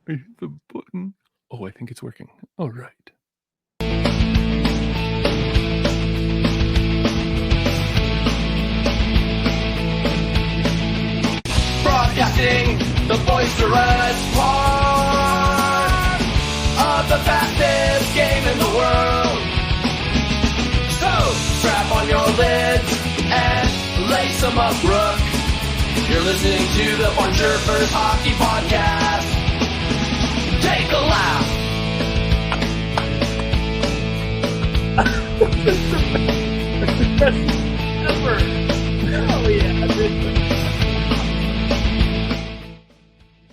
I hit the button. Oh, I think it's working. All right. Broadcasting the boisterous part of the fastest game in the world. So strap on your lids and lace them up, Rook. You're listening to the Barn Chirpers Hockey Podcast. Take a laugh. Ever. Hell yeah,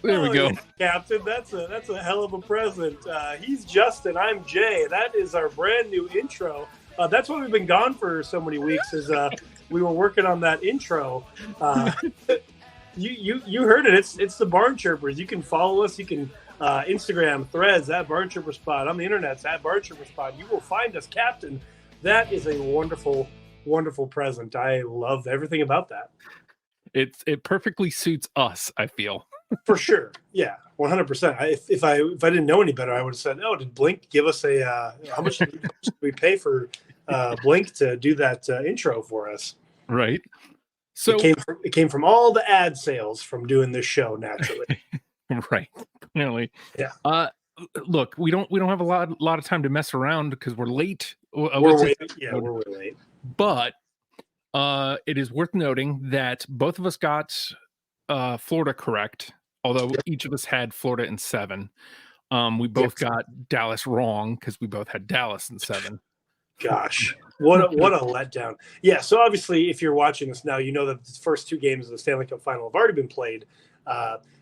There we go. Yeah, Captain. That's a hell of a present. He's Justin. I'm Jay. That is our brand new intro. That's why we've been gone for so many weeks. Is we were working on that intro. You heard it. It's the Barn Chirpers. You can follow us. You can Instagram, Threads at Barn Chirper Spot. On the internet, at Barn Chirper Spot. You will find us, Captain. That is a wonderful, wonderful present. I love everything about that. It perfectly suits us, I feel. For sure. Yeah, 100%. If I didn't know any better, I would have said, "Oh, did Blink give us a how much did we pay for Blink to do that intro for us?" Right. So it came from all the ad sales from doing this show naturally. Right. Clearly. Yeah. Look, we don't have a lot of time to mess around because we're late. We're way late. But it is worth noting that both of us got Florida correct, although each of us had Florida in 7. We both got Dallas wrong because we both had Dallas in 7. Gosh, what a letdown. Yeah, so obviously if you're watching this now, you know that the first 2 games of the Stanley Cup Final have already been played.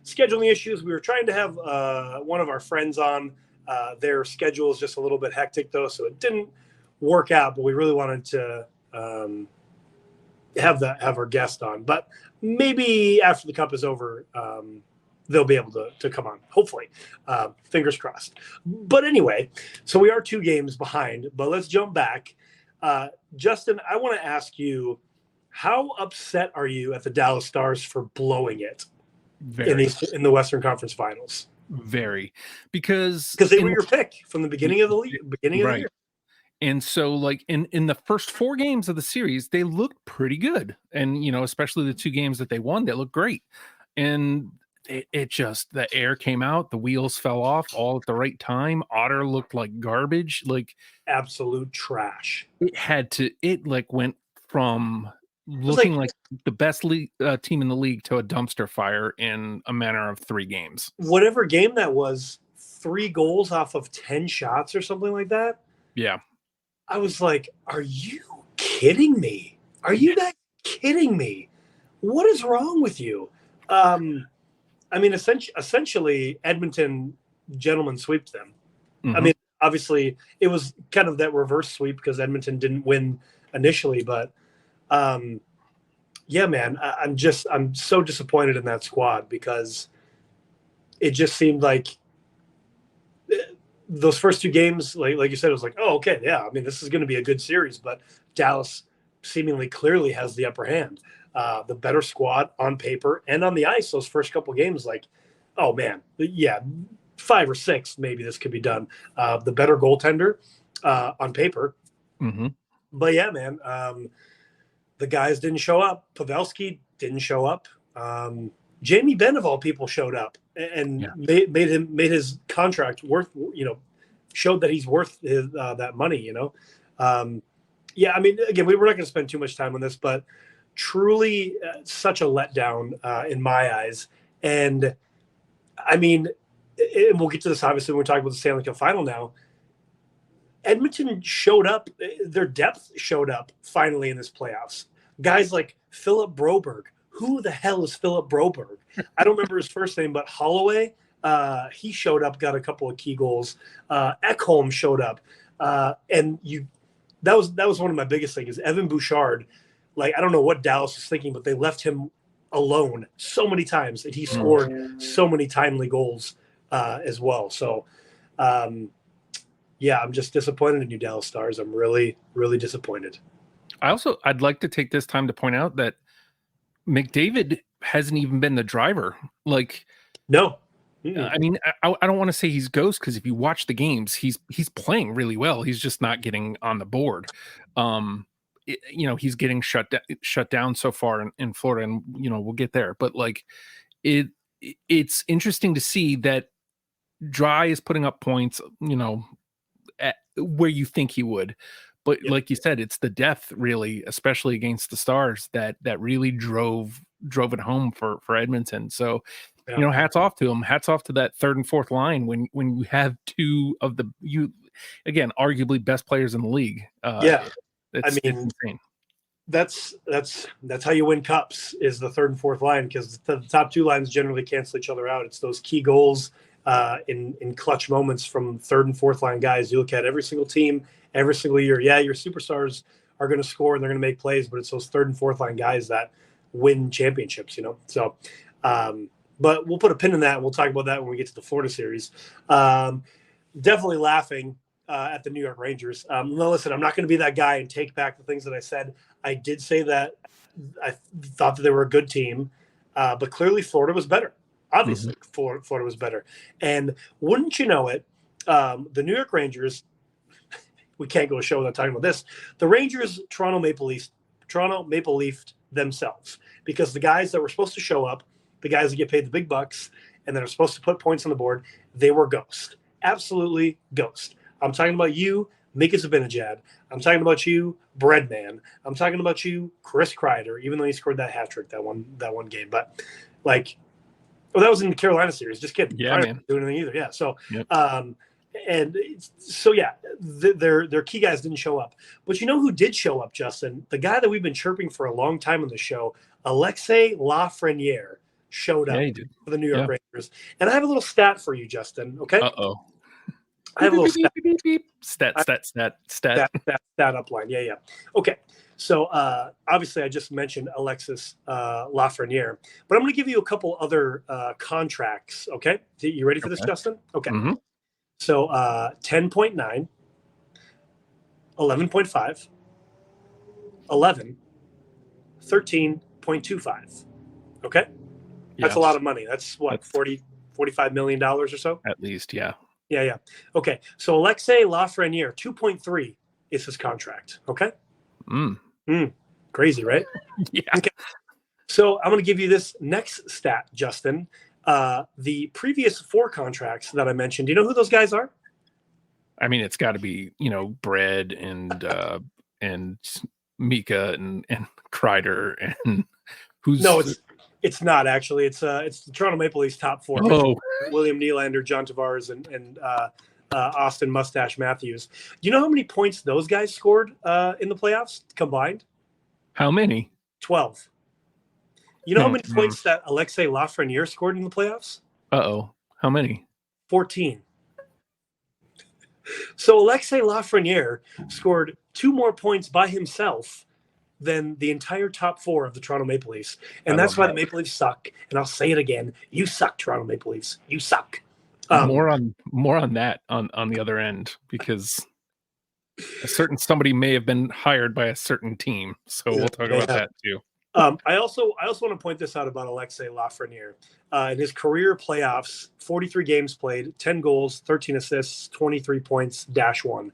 Scheduling issues. We were trying to have one of our friends on. Their schedule is just a little bit hectic, though, so it didn't work out, but we really wanted to have our guest on. But maybe after the Cup is over, they'll be able to come on, hopefully. Fingers crossed. But anyway, so we are 2 games behind, but let's jump back. Justin, I want to ask you, how upset are you at the Dallas Stars for blowing it in the Western Conference Finals? Very. Because they were your pick from the beginning of the league, of the year. And so, like, in the first 4 games of the series, they looked pretty good. And, especially the 2 games that they won, they looked great. And it just, the air came out, the wheels fell off all at the right time. Otter looked like garbage, like absolute trash. It went from looking like the best team in the league to a dumpster fire in a matter of 3 games. Whatever game that was, 3 goals off of 10 shots or something like that. Yeah. I was like, are you kidding me? Are you that kidding me? What is wrong with you? I mean, essentially, Edmonton gentlemen sweeped them. Mm-hmm. I mean, obviously, it was kind of that reverse sweep because Edmonton didn't win initially. But, yeah, man, I'm so disappointed in that squad because it just seemed like those first 2 games, like you said, it was like, oh, okay, yeah. I mean, this is going to be a good series, but Dallas seemingly clearly has the upper hand. The better squad on paper and on the ice. Those first couple games, like, oh man, yeah, 5 or 6 maybe this could be done. The better goaltender on paper. Mm-hmm. But yeah, man, the guys didn't show up. Pavelski didn't show up. Jamie Benn of all people showed up and made his contract worth, showed that he's worth his, that money, Yeah, I mean, again, we're not going to spend too much time on this, but truly such a letdown in my eyes. And I mean, and we'll get to this obviously when we talk about the Stanley Cup Final now. Edmonton showed up, their depth showed up finally in this playoffs. Guys like Philip Broberg. Who the hell is Philip Broberg? I don't remember his first name, but Holloway, he showed up, got a couple of key goals. Ekholm showed up. And that was one of my biggest things is Evan Bouchard. Like, I don't know what Dallas was thinking, but they left him alone so many times, and he scored so many timely goals as well. So, yeah, I'm just disappointed in you, Dallas Stars. I'm really, really disappointed. I'd like to take this time to point out that McDavid hasn't even been the driver. Like, no, I mean, I don't want to say he's ghost, because if you watch the games, he's playing really well. He's just not getting on the board. He's getting shut down so far in Florida, and we'll get there. But like, it's interesting to see that Dry is putting up points, at where you think he would. But like you said, it's the depth, really, especially against the Stars, that really drove it home for Edmonton. So, hats off to him. Hats off to that third and fourth line when you have two of the arguably best players in the league. It's insane. That's how you win cups, is the third and fourth line, because the top two lines generally cancel each other out. It's those key goals in clutch moments from third and fourth line guys. You look at every single team, every single year. Yeah, your superstars are going to score and they're going to make plays, but it's those third and fourth line guys that win championships. So, but we'll put a pin in that. And we'll talk about that when we get to the Florida series. Definitely laughing at the New York Rangers. No, listen, I'm not going to be that guy and take back the things that I said. I did say that I thought that they were a good team, but clearly Florida was better. Obviously, Florida was better. And wouldn't you know it, the New York Rangers, we can't go a show without talking about this. The Rangers, Toronto Maple Leafed themselves, because the guys that were supposed to show up, the guys that get paid the big bucks and that are supposed to put points on the board, they were ghost. Absolutely ghost. I'm talking about you, Mika Zibanejad. I'm talking about you, Breadman. I'm talking about you, Chris Kreider, even though he scored that hat trick that one game. But that was in the Carolina series. Just kidding. Yeah, man. Doing anything either. Yeah. So, yep. Their key guys didn't show up. But you know who did show up, Justin? The guy that we've been chirping for a long time on the show, Alexis Lafreniere, showed up for the New York Rangers. And I have a little stat for you, Justin. Okay. Uh-oh. I have a little stat up line. Yeah. Okay. So obviously I just mentioned Alexis Lafreniere, but I'm going to give you a couple other contracts. Okay. You ready for this, Justin? Okay. Mm-hmm. So 10.9, 11.5, 11, 13.25. Okay. That's a lot of money. That's what, $45 million or so? At least, yeah. Yeah. Okay. So Alexis Lafreniere, 2.3 is his contract. Okay. Crazy, right? Yeah. Okay. So I'm going to give you this next stat, Justin. The previous 4 contracts that I mentioned, do you know who those guys are? I mean, it's got to be, Bread and Mika and Kreider and who's. No, it's not actually. It's the Toronto Maple Leafs top 4. Oh, William Nylander, John Tavares, and Austin Mustache Matthews. Do you know how many points those guys scored in the playoffs combined? How many? 12. You know how many points that Alexis Lafreniere scored in the playoffs? Uh-oh. How many? 14. So Alexis Lafreniere scored 2 more points by himself than the entire top 4 of the Toronto Maple Leafs. And that's why the Maple Leafs suck. And I'll say it again. You suck, Toronto Maple Leafs. You suck. More on that on the other end, because a certain somebody may have been hired by a certain team. So we'll talk about that too. I also want to point this out about Alexis Lafreniere. In his career playoffs, 43 games played, 10 goals, 13 assists, 23 points, -1.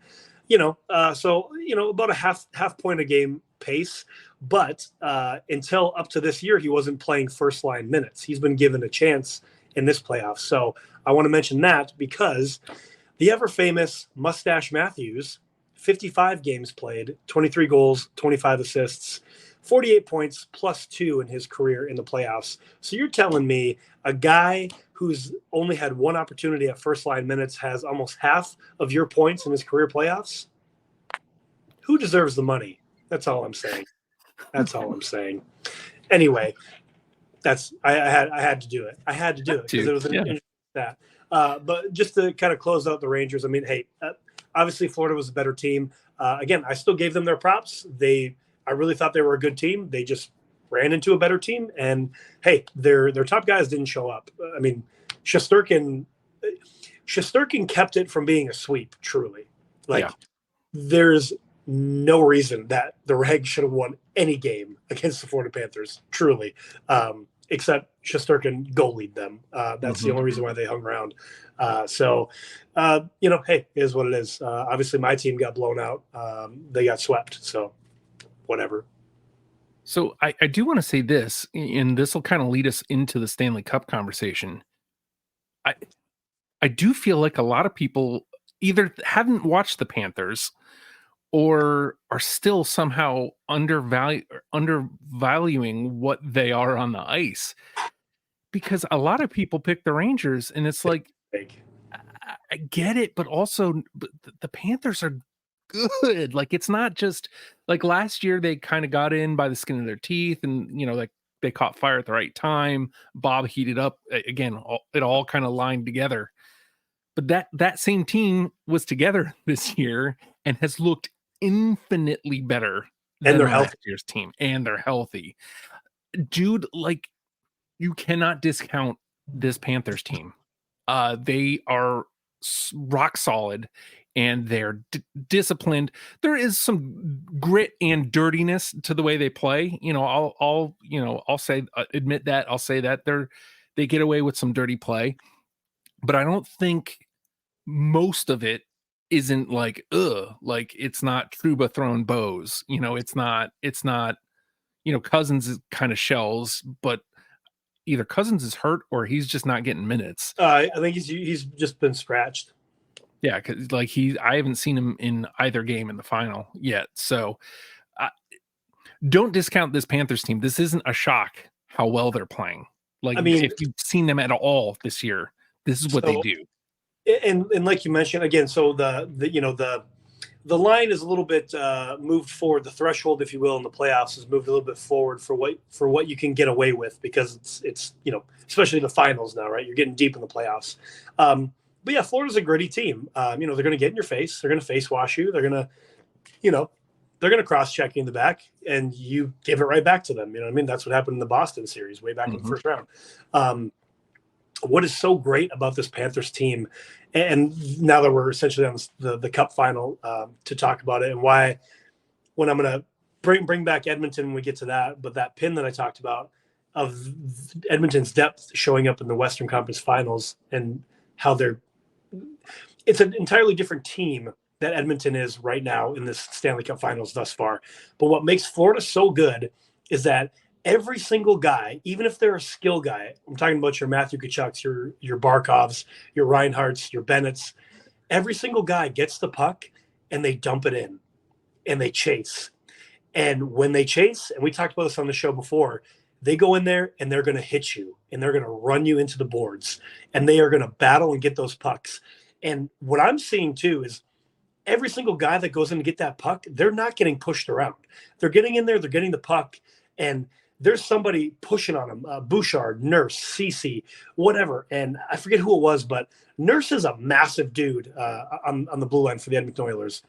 About a half point a game pace. But until up to this year, he wasn't playing first line minutes. He's been given a chance in this playoff. So I want to mention that because the ever famous Mustache Matthews, 55 games played, 23 goals, 25 assists, 48 points +2 in his career in the playoffs. So you're telling me a guy who's only had 1 opportunity at first line minutes has almost half of your points in his career playoffs? Who deserves the money? That's all I'm saying. Anyway, I had to do it. I had to do it because it was an interesting stat. But just to kind of close out the Rangers, I mean, hey, obviously Florida was a better team. Again, I still gave them their props. I really thought they were a good team. They just ran into a better team. And, hey, their top guys didn't show up. I mean, Shesterkin kept it from being a sweep, truly. There's no reason that the Reg should have won any game against the Florida Panthers, truly. except Shesterkin goalied them. That's the only reason why they hung around. Hey, it is what it is. Obviously, my team got blown out. They got swept. So, whatever. So I do want to say this, and this will kind of lead us into the Stanley Cup conversation. I do feel like a lot of people either haven't watched the Panthers or are still somehow undervaluing what they are on the ice, because a lot of people pick the Rangers, and it's like, I get it, but also the Panthers are good. Like, it's not just like last year they kind of got in by the skin of their teeth, and like they caught fire at the right time. Bob heated up again. It all kind of lined together. But that same team was together this year and has looked infinitely better than last year's team, and they're healthy. Dude, like, you cannot discount this Panthers team. They are rock solid, and they're disciplined. There is some grit and dirtiness to the way they play. I'll say, admit that. I'll say that they get away with some dirty play, but I don't think most of it isn't like, like it's not Trouba throwing bows. It's not, Cousins is kind of shells, but either Cousins is hurt or he's just not getting minutes. I think he's just been scratched. Yeah, because I haven't seen him in either game in the final yet. So don't discount this Panthers team. This isn't a shock how well they're playing. Like, if you've seen them at all this year, this is what they do. And like you mentioned again, so the line is a little bit moved forward. The threshold, if you will, in the playoffs is moved a little bit forward for what you can get away with, because it's especially the finals now, right? You're getting deep in the playoffs. But yeah, Florida's a gritty team. They're going to get in your face. They're going to face wash you. They're going to, they're going to cross check you in the back, and you give it right back to them. You know what I mean? That's what happened in the Boston series way back in the first round. What is so great about this Panthers team, and now that we're essentially on the Cup final to talk about it, and why, when I'm going to bring back Edmonton when we get to that, but that pin that I talked about of Edmonton's depth showing up in the Western Conference Finals, and how it's an entirely different team that Edmonton is right now in this Stanley Cup Finals thus far. But what makes Florida so good is that every single guy, even if they're a skill guy, I'm talking about your Matthew Tkachuks, your Barkovs, your Reinhardts, your Bennetts, every single guy gets the puck and they dump it in and they chase. And when they chase, and we talked about this on the show before, they go in there and they're going to hit you and they're going to run you into the boards, and they are going to battle and get those pucks. And what I'm seeing too is every single guy that goes in to get that puck, they're not getting pushed around. They're getting in there, they're getting the puck, and there's somebody pushing on them. Bouchard, Nurse, Cece, whatever. And I forget who it was, but Nurse is a massive dude on the blue line for the Edmonton Oilers.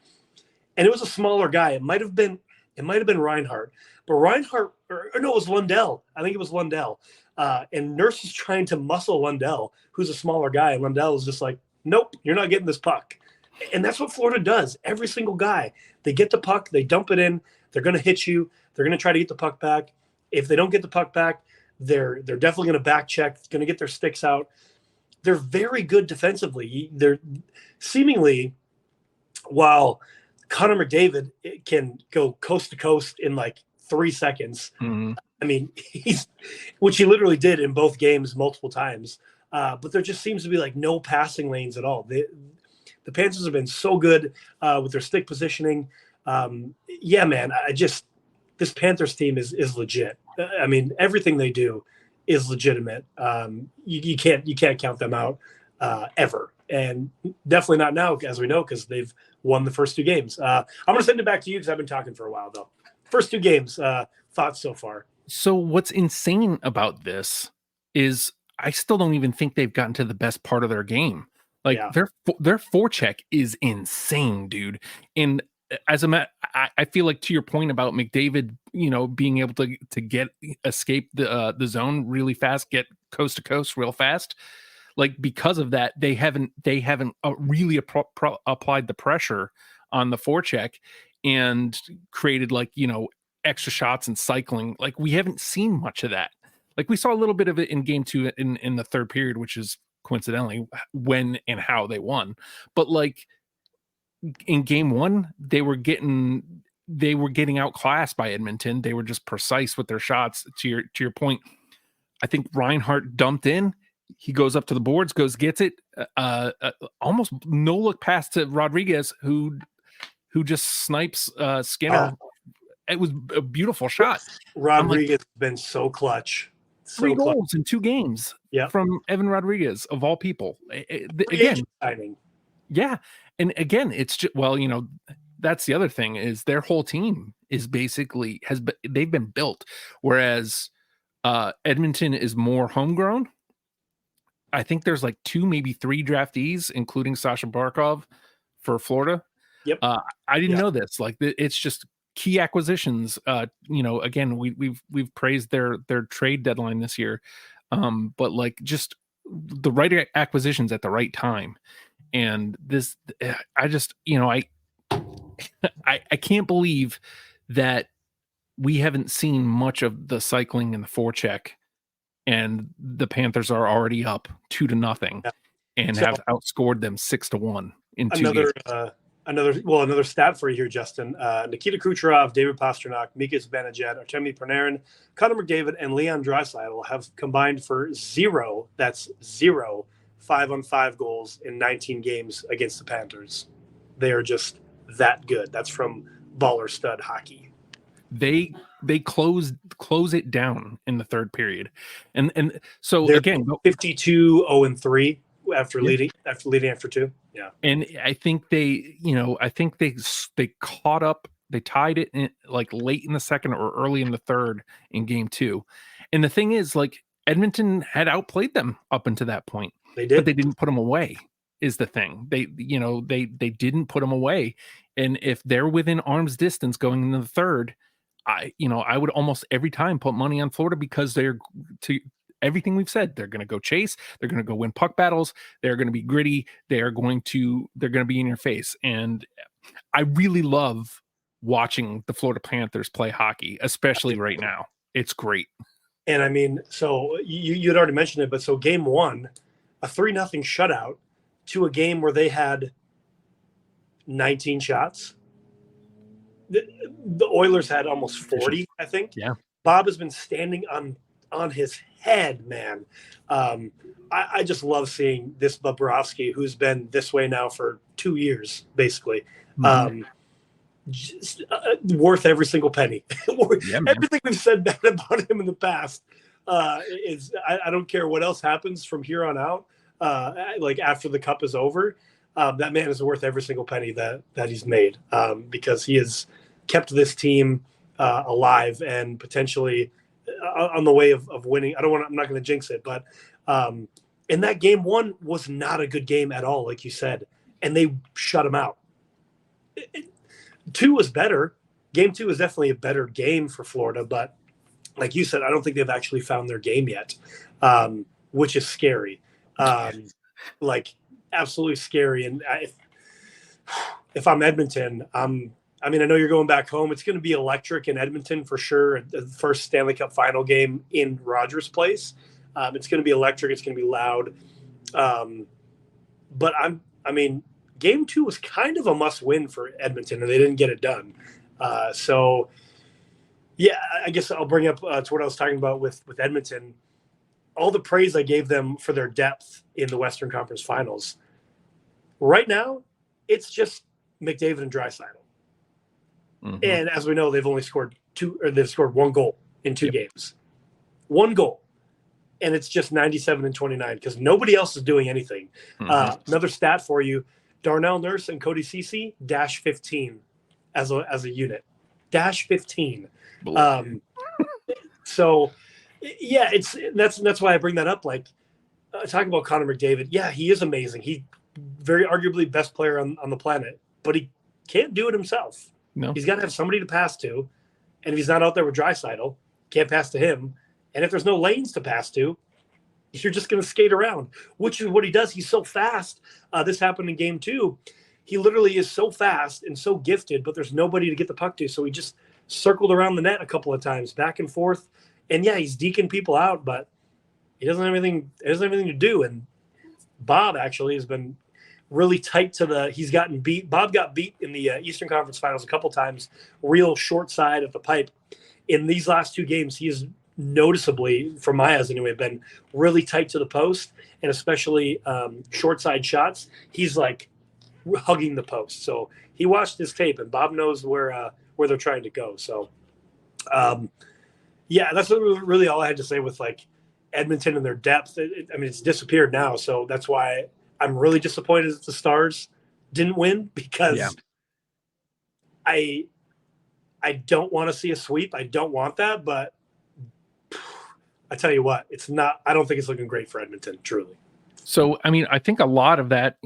And it was a smaller guy. It might have been Reinhardt. But Reinhardt, or no, it was Lundell. I think it was Lundell. And Nurse is trying to muscle Lundell, who's a smaller guy. And Lundell is just like, nope, you're not getting this puck. And that's what Florida does. Every single guy, they get the puck, they dump it in, they're going to hit you, they're going to try to get the puck back. If they don't get the puck back, they're definitely going to back check, going to get their sticks out. They're very good defensively. They're seemingly, while Connor McDavid can go coast to coast in like 3 seconds. I mean, which he literally did in both games multiple times. But there just seems to be like no passing lanes at all. The Panthers have been so good with their stick positioning. Yeah, man, this Panthers team is legit. I mean, everything they do is legitimate. You can't count them out ever, and definitely not now, as we know, because they've won the first 2 games. I'm going to send it back to you because I've been talking for a while, though. First 2 games, thoughts so far? So what's insane about this is I still don't even think they've gotten to the best part of their game. Like, their forecheck is insane, dude. And I feel like, to your point about McDavid, being able to escape the zone really fast, get coast to coast real fast. Like, because of that, they haven't really applied the pressure on the forecheck and created extra shots and cycling. Like, we haven't seen much of that. Like we saw a little bit of it in game 2 in the third period, which is coincidentally when and how they won. But like in game 1, they were getting outclassed by Edmonton. They were just precise with their shots. To your point, I think Reinhart dumped in. He goes up to the boards, gets it. Almost no look pass to Rodriguez, who just snipes Skinner. It was a beautiful shot. Rodriguez has been so clutch. 3 goals in 2 games from Evan Rodriguez, of all people. Again, signing. Yeah. And again, it's just, that's the other thing is their whole team is basically they've been built. Whereas Edmonton is more homegrown. I think there's like 2, maybe 3 draftees, including Sasha Barkov for Florida. Yep. I didn't know this. Like it's just key acquisitions. Again, we've praised their trade deadline this year. But like just the right acquisitions at the right time. And this, I just, I can't believe that we haven't seen much of the cycling and the forecheck, and the Panthers are already up 2-0 and have outscored them 6-1 in 2 games. Another stat for you here, Justin. Nikita Kucherov, David Pastrnak, Mika Zibanejad, Artemi Panarin, Connor McDavid, and Leon Draisaitl have combined for 0. That's 0 5-on-5 goals in 19 games against the Panthers. They are just that good. That's from Baller Stud Hockey. They close it down in the third period, and so they're again 52-0-3 after leading after 2. Yeah, and I think they caught up. They tied it in like late in the second or early in the third in game 2, and the thing is, like Edmonton had outplayed them up until that point. They did, but they didn't put them away. Is the thing they didn't put them away, and if they're within arm's distance going into the third, I would almost every time put money on Florida because they're to everything we've said. They're going to go chase. They're going to go win puck battles. They're going to be gritty. They're going to be in your face. And I really love watching the Florida Panthers play hockey, especially right now. It's great. And I mean, so you had already mentioned it, but so game 1, a 3-0 shutout to a game where they had 19 shots. The Oilers had almost 40, I think. Yeah. Bob has been standing on his head, man. I just love seeing this Bobrovsky, who's been this way now for 2 years, basically. Mm-hmm. Just worth every single penny. Everything we've said bad about him in the past is I don't care what else happens from here on out. Like after the cup is over, that man is worth every single penny that he's made, because he has kept this team alive and potentially on the way of winning. I'm not going to jinx it, but in that game 1 was not a good game at all, like you said, and they shut him out. 2 was better. Game 2 is definitely a better game for Florida, but like you said, I don't think they've actually found their game yet, which is scary. Like absolutely scary. And if I'm Edmonton, I know you're going back home. It's going to be electric in Edmonton for sure. The first Stanley Cup Final game in Rogers Place. It's going to be electric. It's going to be loud. But game 2 was kind of a must-win for Edmonton, and they didn't get it done. So, yeah, I guess I'll bring up to what I was talking about with Edmonton. All the praise I gave them for their depth in the Western Conference Finals. Right now, it's just McDavid and Draisaitl. Mm-hmm. And as we know, they've only scored 1 goal in 2 games. 1 goal. And it's just 97-29 because nobody else is doing anything. Mm-hmm. Another stat for you. Darnell Nurse and Cody Ceci, -15 as a unit. -15. So, yeah, that's why I bring that up. Like, talking about Connor McDavid, yeah, he is amazing. He very arguably best player on the planet, but he can't do it himself. No. He's got to have somebody to pass to, and if he's not out there with Draisaitl, can't pass to him. And if there's no lanes to pass to, you're just going to skate around, which is what he does. He's so fast. This happened in game 2. He literally is so fast and so gifted, but there's nobody to get the puck to. So he just circled around the net a couple of times, back and forth. And yeah, he's deking people out, but he doesn't have anything. He doesn't have anything to do. And Bob actually has been really tight to the. He's gotten beat. Bob got beat in the Eastern Conference Finals a couple times, real short side of the pipe. In these last 2 games, he's noticeably, from my eyes anyway, been really tight to the post, and especially short side shots. He's like hugging the post. So he watched his tape, and Bob knows where they're trying to go. So, yeah, that's really all I had to say with like Edmonton and their depth. I mean, it's disappeared now, so that's why I'm really disappointed that the Stars didn't win, because I don't want to see a sweep. I don't want that, but I tell you what, it's not. I don't think it's looking great for Edmonton, truly. So, I mean, I think a lot of that,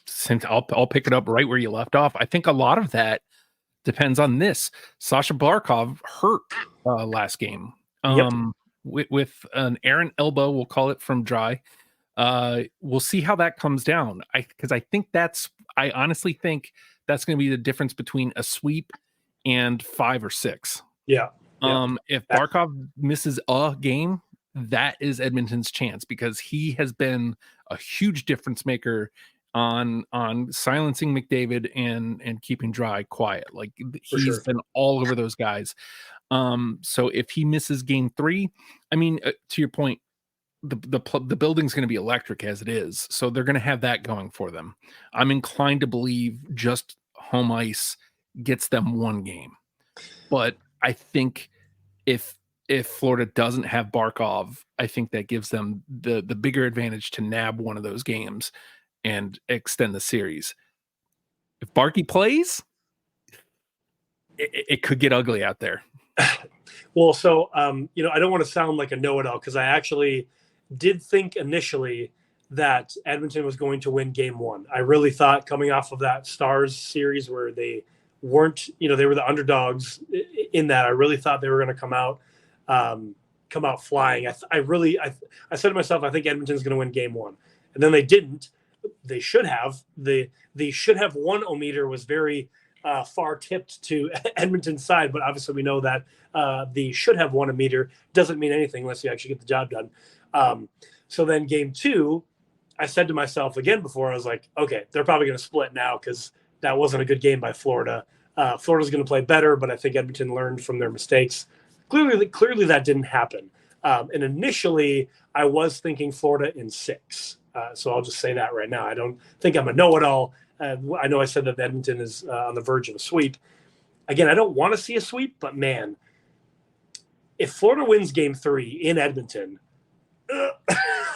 since I'll pick it up right where you left off. I think a lot of that depends on this. Sasha Barkov hurt last game with an errant elbow, we'll call it, from Dry. We'll see how that comes down. Because I honestly think that's going to be the difference between a sweep and 5 or 6. Yeah. If Barkov misses a game, that is Edmonton's chance, because he has been a huge difference maker on silencing McDavid and keeping Dry quiet. Like, he's been all over those guys. So if he misses game 3, I mean, to your point, the building's going to be electric as it is, so they're going to have that going for them. I'm inclined to believe just home ice gets them 1 game, but I think if Florida doesn't have Barkov, I think that gives them the bigger advantage to nab one of those games and extend the series. If Barkey plays, it could get ugly out there. Well, so I don't want to sound like a know-it-all, because I actually did think initially that Edmonton was going to win game 1. I really thought, coming off of that Stars series where they weren't, they were the underdogs in that, I really thought they were going to come out flying. I said to myself, I think Edmonton's going to win game 1, and then they didn't. They should have. The should have won-o-meter was very far tipped to Edmonton's side, but obviously we know that the should have won-o-meter doesn't mean anything unless you actually get the job done. So then game 2, I said to myself again before, I was like, okay, they're probably going to split now, because that wasn't a good game by Florida. Florida's going to play better, but I think Edmonton learned from their mistakes. Clearly that didn't happen. And initially, I was thinking Florida in 6. So I'll just say that right now. I don't think I'm a know-it-all. I know I said that Edmonton is on the verge of a sweep. Again, I don't want to see a sweep, but man, if Florida wins game 3 in Edmonton,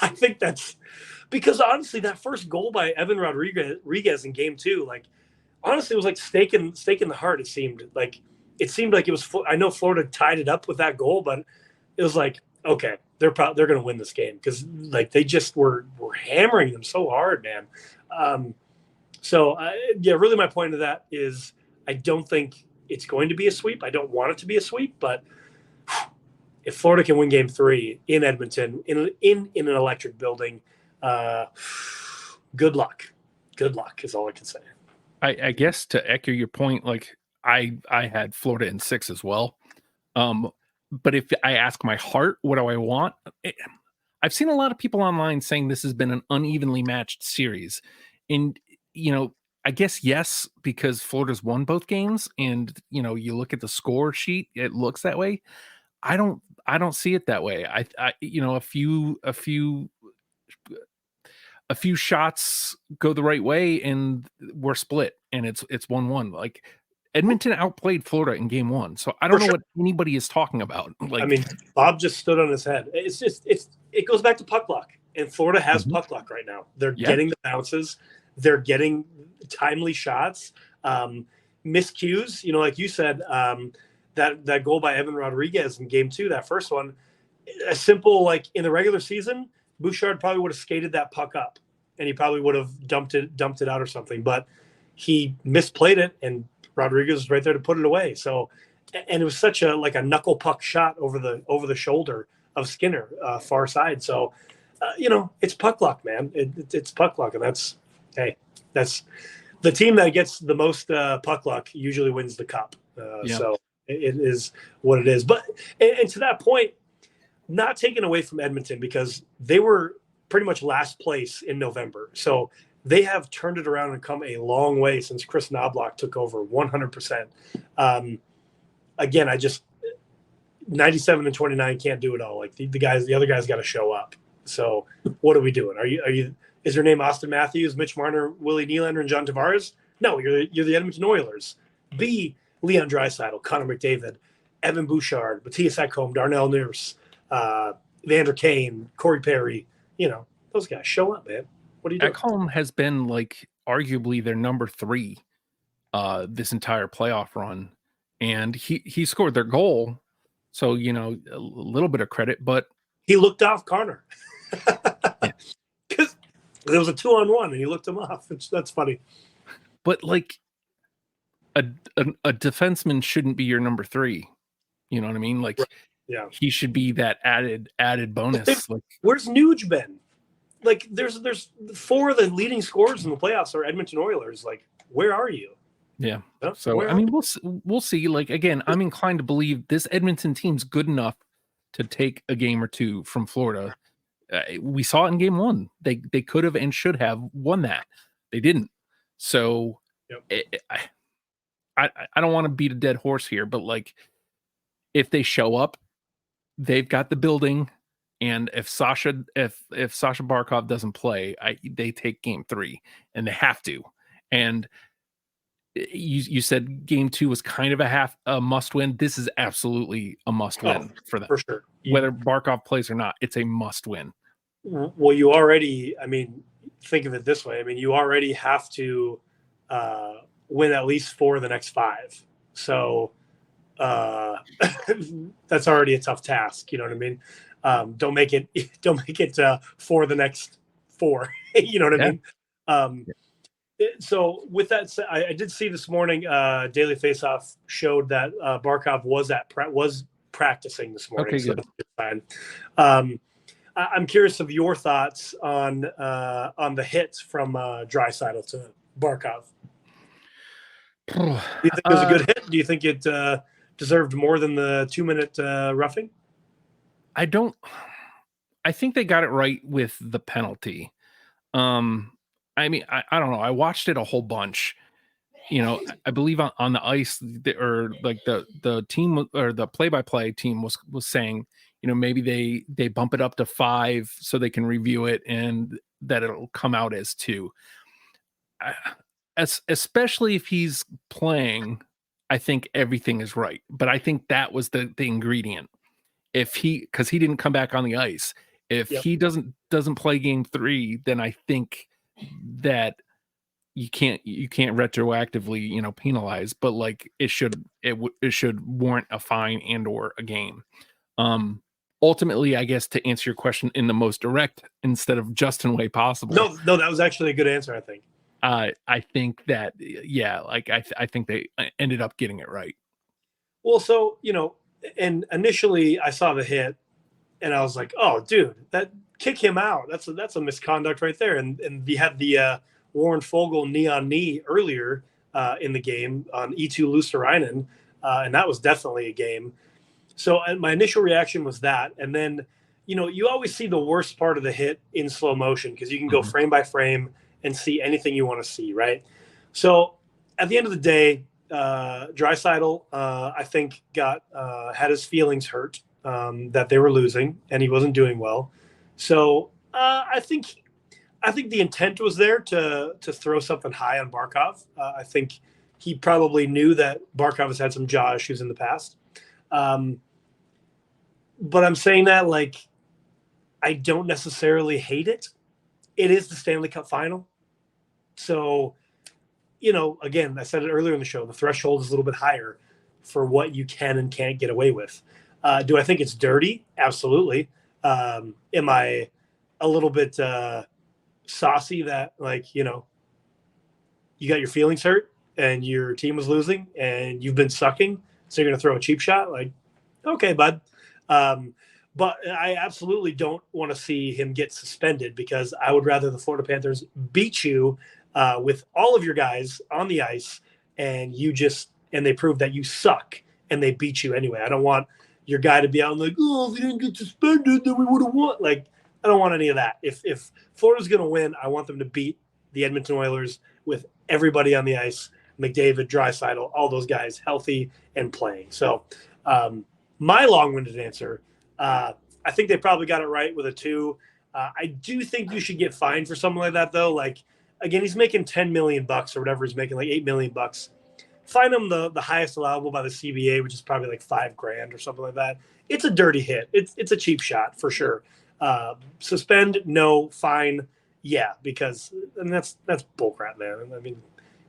I think that's because honestly, that first goal by Evan Rodriguez in game 2, like, honestly, it was like stake in the heart. It seemed like it was. I know Florida tied it up with that goal, but it was like, okay, they're going to win this game, because like they just were hammering them so hard, man. So really, my point of that is I don't think it's going to be a sweep. I don't want it to be a sweep, but if Florida can win game 3 in Edmonton in an electric building, good luck. Good luck is all I can say. I guess to echo your point, like I had Florida in 6 as well. But if I ask my heart, what do I want? I've seen a lot of people online saying this has been an unevenly matched series. And, I guess yes, because Florida's won both games, and, you look at the score sheet, it looks that way. I don't see it that way. I a few shots go the right way and we're split, and it's 1-1. Like, Edmonton outplayed Florida in game 1. So I don't know what anybody is talking about. Like, I mean, Bob just stood on his head. It goes back to puck luck, and Florida has puck luck right now. They're getting the bounces. They're getting timely shots, miscues, like you said, that goal by Evan Rodriguez in game 2, that first one, a simple, like, in the regular season, Bouchard probably would have skated that puck up, and he probably would have dumped it out or something, but he misplayed it, and Rodriguez was right there to put it away. So, and it was such a knuckle puck shot over the shoulder of Skinner, far side. So, it's puck luck, man. It's puck luck, and that's the team that gets the most puck luck usually wins the cup. So It is what it is. But and to that point, not taken away from Edmonton, because they were pretty much last place in November. So they have turned it around and come a long way since Chris Knobloch took over 100%. Again, I just 97-29 can't do it all. Like the other guys got to show up. So what are we doing? Are you? Is your name Austin Matthews, Mitch Marner, Willie Nylander, and John Tavares? No, you're the Edmonton Oilers. Be Leon Draisaitl, Connor McDavid, Evan Bouchard, Matthias Ekholm, Darnell Nurse, Vander Kane, Corey Perry. Those guys show up, man. What are you doing? Ekholm has been like arguably their number 3 this entire playoff run, and he scored their goal. So, a little bit of credit, but he looked off Connor because there was a 2-on-1 and he looked him off. That's funny. But like a defenseman shouldn't be your number 3. You know what I mean? Like, yeah, he should be that added bonus. Like, where's Nuge been? Like, there's 4 of the leading scorers in the playoffs are Edmonton Oilers. Like, where are you? Yeah. So I mean, we'll see. Like, again, I'm inclined to believe this Edmonton team's good enough to take a game or 2 from Florida. We saw it in game 1. They could have and should have won that. They didn't. So I don't want to beat a dead horse here, but like, if they show up, they've got the building. And if Sasha Barkov doesn't play, they take game 3, and they have to. And you said game 2 was kind of a must win. This is absolutely a must win for them. For sure. Whether Barkov plays or not, it's a must win. Well, you already, think of it this way. You already have to win at least 4 of the next 5. So that's already a tough task. You know what I mean? Don't make it 4 of the next 4. You know what I mean? So with that said, I did see this morning, Daily Faceoff showed that Barkov was practicing this morning. Okay, so good. That's fine. I'm curious of your thoughts on the hits from Draisaitl to Barkov. Do you think it was a good hit? Do you think it deserved more than the 2-minute roughing? I think they got it right with the penalty. I don't know. I watched it a whole bunch. I believe on the ice, or like the team or the play-by-play team was saying, maybe they bump it up to 5 so they can review it and that it'll come out as 2. Especially if he's playing, I think everything is right. But I think that was the ingredient. Because he didn't come back on the ice. If he doesn't play game 3, then I think that you can't retroactively penalize, but like it should warrant a fine and or a game. Ultimately, I guess, to answer your question in the most direct instead of Justin way possible. No, that was actually a good answer, I think. I think that I think they ended up getting it right. Well, so and initially I saw the hit and I was like, oh dude, that kick him out. That's a misconduct right there. And we had the Warren Foegele knee on knee earlier in the game on E2 Luosterainen, and that was definitely a game. So my initial reaction was that. And then, you always see the worst part of the hit in slow motion because you can go frame by frame and see anything you want to see, right? So at the end of the day, Draisaitl, I think, had his feelings hurt that they were losing and he wasn't doing well. So I think the intent was there to throw something high on Barkov. I think he probably knew that Barkov has had some jaw issues in the past. But I'm saying that like I don't necessarily hate it. It is the Stanley Cup Final. So, again, I said it earlier in the show, the threshold is a little bit higher for what you can and can't get away with. Do I think it's dirty? Absolutely. Am I a little bit saucy that, like, you got your feelings hurt and your team was losing and you've been sucking, so you're going to throw a cheap shot? Like, okay, bud. But I absolutely don't want to see him get suspended because I would rather the Florida Panthers beat you with all of your guys on the ice and they prove that you suck and they beat you anyway. I don't want your guy to be out and like, oh, if he didn't get suspended, then we would have won. Like, I don't want any of that. If Florida's going to win, I want them to beat the Edmonton Oilers with everybody on the ice, McDavid, Draisaitl, all those guys healthy and playing. So my long-winded answer, I think they probably got it right with a 2. I do think you should get fined for something like that, though. Like, again, he's making $10 million or whatever he's making, like $8 million. Fine him the highest allowable by the CBA, which is probably like $5,000 or something like that. It's a dirty hit. It's a cheap shot for sure. Suspend, no. Fine, yeah, because that's bullcrap, man. I mean,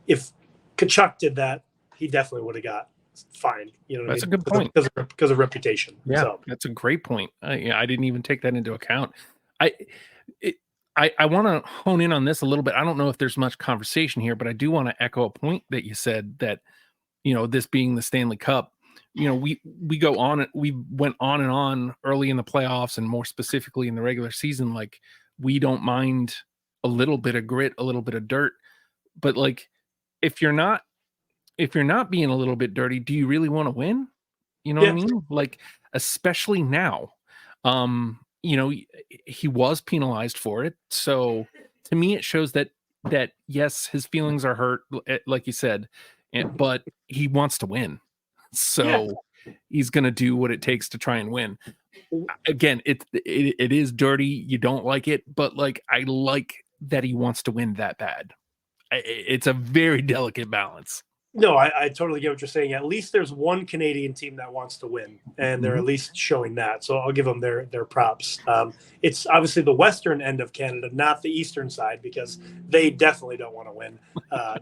if Kachuk did that, he definitely would have got fined. You know, what that's I mean? a good point because of reputation. Yeah, so. that's a great point. I didn't even take that into account. I want to hone in on this a little bit. I don't know if there's much conversation here, but I do want to echo a point that you said that, this being the Stanley Cup, we went on and on early in the playoffs and more specifically in the regular season. Like, we don't mind a little bit of grit, a little bit of dirt, but like, if you're not being a little bit dirty, do you really want to win? You know what I mean? Like, especially now, he was penalized for it. So to me, it shows that yes, his feelings are hurt, like you said, but he wants to win. So he's going to do what it takes to try and win. Again, it is dirty. You don't like it, but like, I like that he wants to win that bad. It's a very delicate balance. No, I totally get what you're saying. At least there's one Canadian team that wants to win, and they're at least showing that. So I'll give them their props. It's obviously the western end of Canada, not the eastern side, because they definitely don't want to win,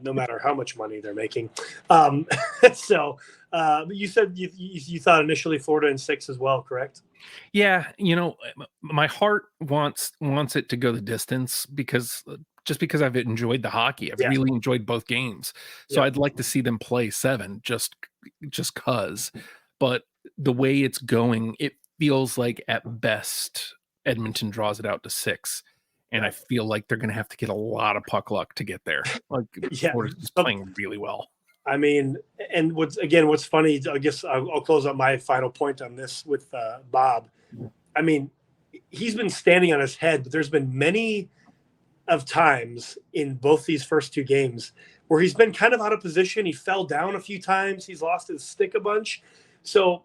no matter how much money they're making. So you said you thought initially Florida in 6 as well, correct? Yeah, my heart wants it to go the distance because I've enjoyed the hockey. I've really enjoyed both games. So I'd like to see them play 7 just cuz. But the way it's going, it feels like at best Edmonton draws it out to 6. And I feel like they're going to have to get a lot of puck luck to get there. Like, Florida's just playing really well. I mean, and what's funny, I guess I'll close up my final point on this with Bob. I mean, he's been standing on his head, but there's been many of times in both these first 2 games where he's been kind of out of position. He fell down a few times. He's lost his stick a bunch. So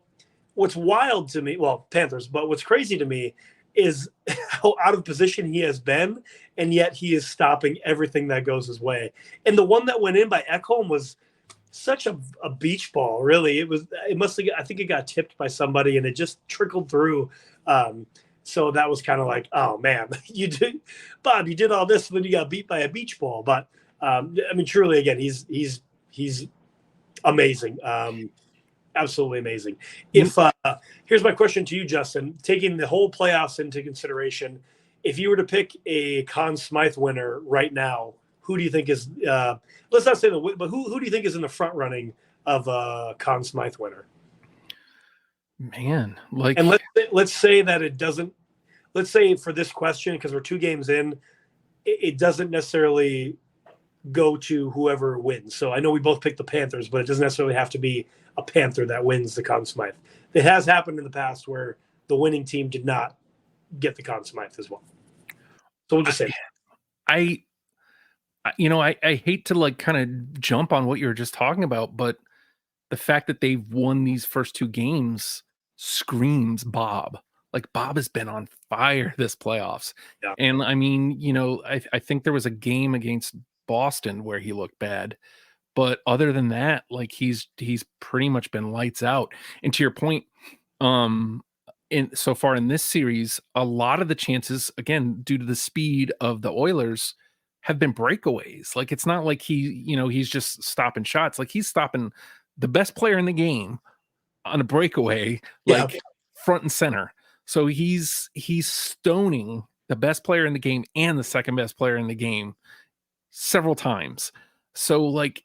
what's wild to me, well, Panthers, but what's crazy to me is how out of position he has been, and yet he is stopping everything that goes his way. And the one that went in by Ekholm was such a beach ball, really. I think it got tipped by somebody and it just trickled through. So that was kind of like, oh man, Bob, you did all this, and then you got beat by a beach ball. But I mean, truly, again, he's amazing, absolutely amazing. If here's my question to you, Justin, taking the whole playoffs into consideration, if you were to pick a Conn Smythe winner right now, who do you think is? Let's not say but who do you think is in the front running of Conn Smythe winner? Man, like, and let's say that it doesn't. Let's say for this question, because we're 2 games in, it doesn't necessarily go to whoever wins. So I know we both picked the Panthers, but it doesn't necessarily have to be a Panther that wins the Conn Smythe. It has happened in the past where the winning team did not get the Conn Smythe as well. So we'll just say I hate to like kind of jump on what you were just talking about, but the fact that they've won these first 2 games screams Bob. Like, Bob has been on fire this playoffs. Yeah. And I mean, I think there was a game against Boston where he looked bad, but other than that, like, he's pretty much been lights out. And to your point, so far in this series, a lot of the chances, again, due to the speed of the Oilers, have been breakaways. Like, it's not like he's just stopping shots. Like, he's stopping the best player in the game on a breakaway, like front and center. So he's stoning the best player in the game and the second best player in the game several times. So like,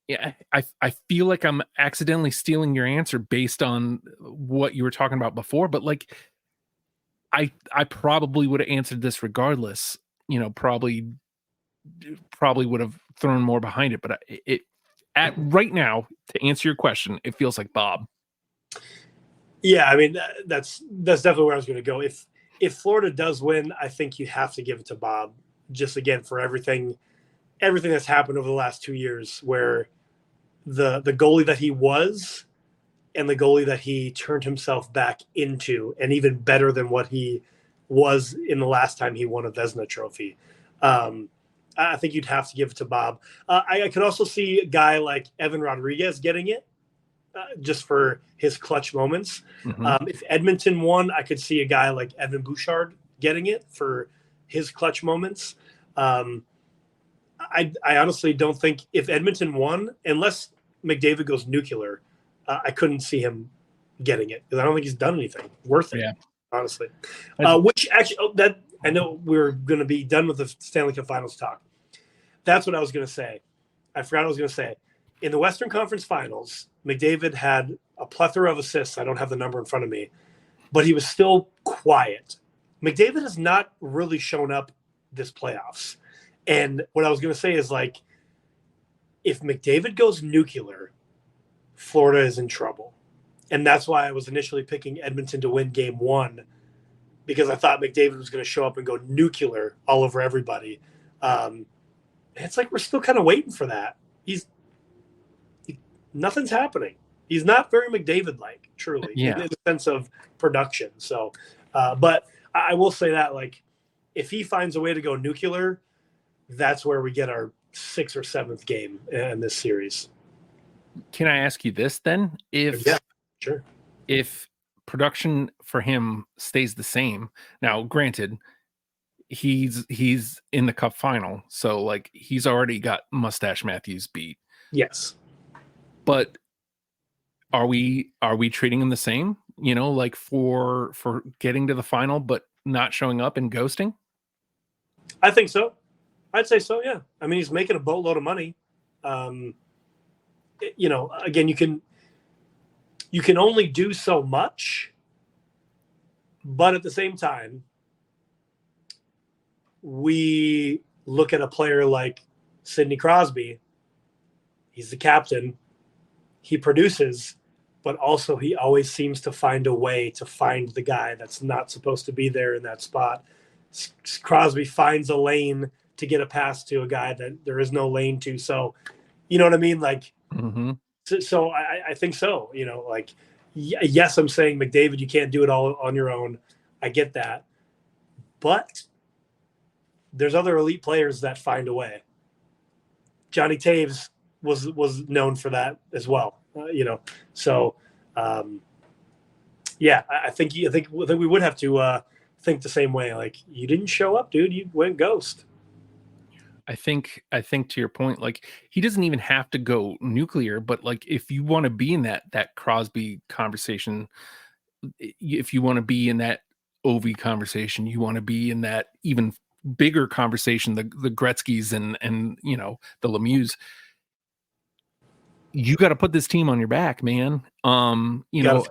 yeah, I feel like I'm accidentally stealing your answer based on what you were talking about before, but like, I probably would have answered this regardless. Probably would have thrown more behind it, but At right now, to answer your question, it feels like Bob. Yeah, I mean that's definitely where I was going to go. If Florida does win, I think you have to give it to Bob. Just again for everything that's happened over the last 2 years, where the goalie that he was and the goalie that he turned himself back into, and even better than what he was in the last time he won a Vezina trophy. I think you'd have to give it to Bob. I could also see a guy like Evan Rodriguez getting it. Just for his clutch moments. If Edmonton won, I could see a guy like Evan Bouchard getting it for his clutch moments. I honestly don't think if Edmonton won, unless McDavid goes nuclear, I couldn't see him getting it because I don't think he's done anything worth it, honestly. Which actually, that I know we're going to be done with the Stanley Cup Finals talk. That's what I was going to say. I forgot what I was going to say. In the Western Conference Finals, McDavid had a plethora of assists. I don't have the number in front of me, but he was still quiet. McDavid has not really shown up this playoffs. And what I was going to say is, like, if McDavid goes nuclear, Florida is in trouble. And that's why I was initially picking Edmonton to win game 1, because I thought McDavid was going to show up and go nuclear all over everybody. It's like we're still kind of waiting for that. Nothing's happening. He's not very McDavid-like, truly, in the sense of production. So, but I will say that, like, if he finds a way to go nuclear, that's where we get our 6th or 7th game in this series. Can I ask you this then? Sure. If production for him stays the same, now granted, he's in the Cup final, so like he's already got Mustache Matthews beat. Yes. But are we treating him the same? You know, like for getting to the final but not showing up and ghosting? I think so. I'd say so. Yeah. I mean, he's making a boatload of money. You know, again, you can only do so much, but at the same time, we look at a player like Sidney Crosby. He's the captain. He produces, but also he always seems to find a way to find the guy that's not supposed to be there in that spot. Crosby finds a lane to get a pass to a guy that there is no lane to. So, you know what I mean? Like, so I think so. You know, like, yes, I'm saying McDavid, you can't do it all on your own. I get that. But there's other elite players that find a way. Johnny Taves was known for that as well, you know. So, yeah, I think we would have to think the same way. Like, you didn't show up, dude. You went ghost. I think to your point, like, he doesn't even have to go nuclear, but like if you want to be in that Crosby conversation, if you want to be in that Ovi conversation, you want to be in that even bigger conversation, the Gretzkys and you know, the Lemieux. You got to put this team on your back, man. You know,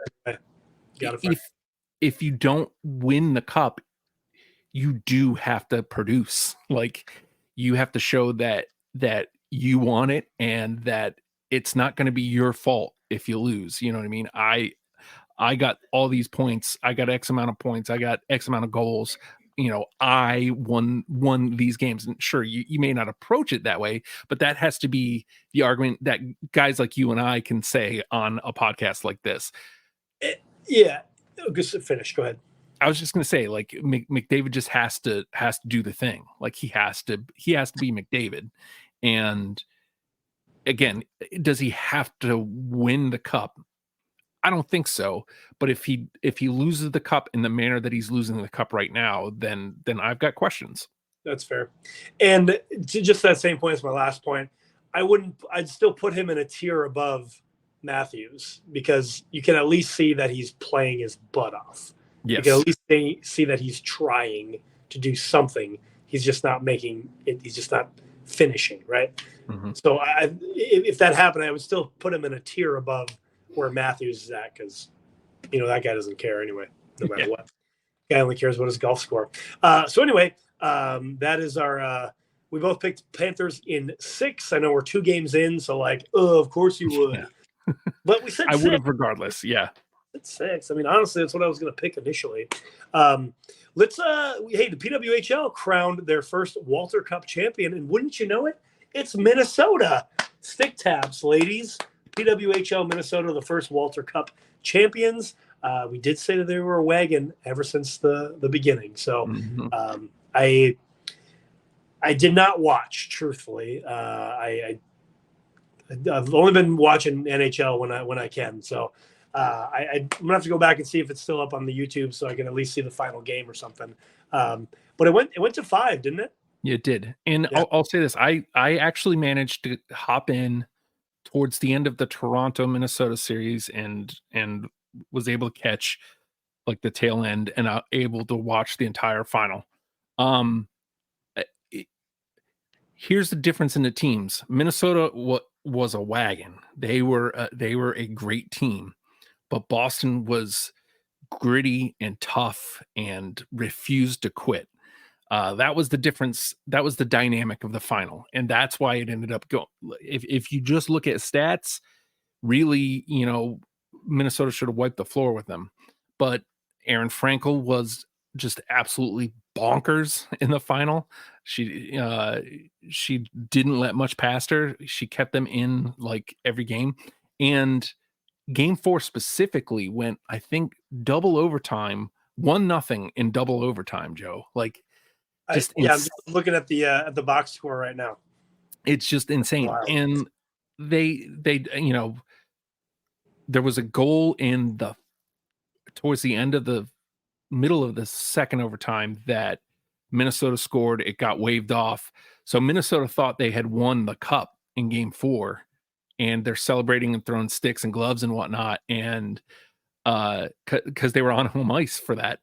if you don't win the cup, you do have to produce. Like, you have to show that you want it and that it's not going to be your fault if you lose. You know what I mean? I got all these points. I got X amount of points. I got X amount of goals. You know, I won these games. And sure, you may not approach it that way, but that has to be the argument that guys like you and I can say on a podcast like this. Yeah. Just finish. Go ahead. I was just going to say, like, McDavid just has to do the thing. Like, he has to be McDavid. And again, does he have to win the cup? I don't think so. But if he loses the cup in the manner that he's losing the cup right now, then I've got questions. That's fair. And to just that same point as my last point, I'd still put him in a tier above Matthews, because you can at least see that he's playing his butt off. Yes. You can at least see that he's trying to do something. He's just not making it. He's just not finishing, right? Mm-hmm. So if that happened, I would still put him in a tier above where Matthews is at, because, you know, that guy doesn't care anyway, no matter what. Guy only cares about his golf score. So anyway, that is our We both picked Panthers in 6. I know we're 2 games in, so like, oh, of course you would. Yeah. But we said I 6. would have regardless. Yeah. It's 6. I mean, honestly, that's what I was going to pick initially. Let's hey, the PWHL crowned their first Walter Cup champion, and wouldn't you know it, it's Minnesota. Stick taps, ladies. PWHL Minnesota, the first Walter Cup champions. We did say that they were a wagon ever since the beginning. So I did not watch, truthfully. I've only been watching NHL when I can. So I'm gonna have to go back and see if it's still up on the YouTube so I can at least see the final game or something. But it went to 5, didn't it? It did. And Yeah. I'll say this. I actually managed to hop in towards the end of the Toronto Minnesota series and was able to catch like the tail end and able to watch the entire final. Here's the difference in the teams. Minnesota was a wagon. They were a great team, but Boston was gritty and tough and refused to quit. That was the difference. That was the dynamic of the final. And that's why it ended up going. If you just look at stats, really, Minnesota should have wiped the floor with them. But Erin Frankel was just absolutely bonkers in the final. She didn't let much past her. She kept them in like every game. And game 4 specifically went, I think, double overtime, 1-0 in double overtime, Joe. Like, I'm just looking at the box score right now. It's just insane. Wow. And they there was a goal towards the end of the middle of the second overtime that Minnesota scored. It got waved off. So Minnesota thought they had won the cup in game 4, and they're celebrating and throwing sticks and gloves and whatnot. And because they were on home ice for that.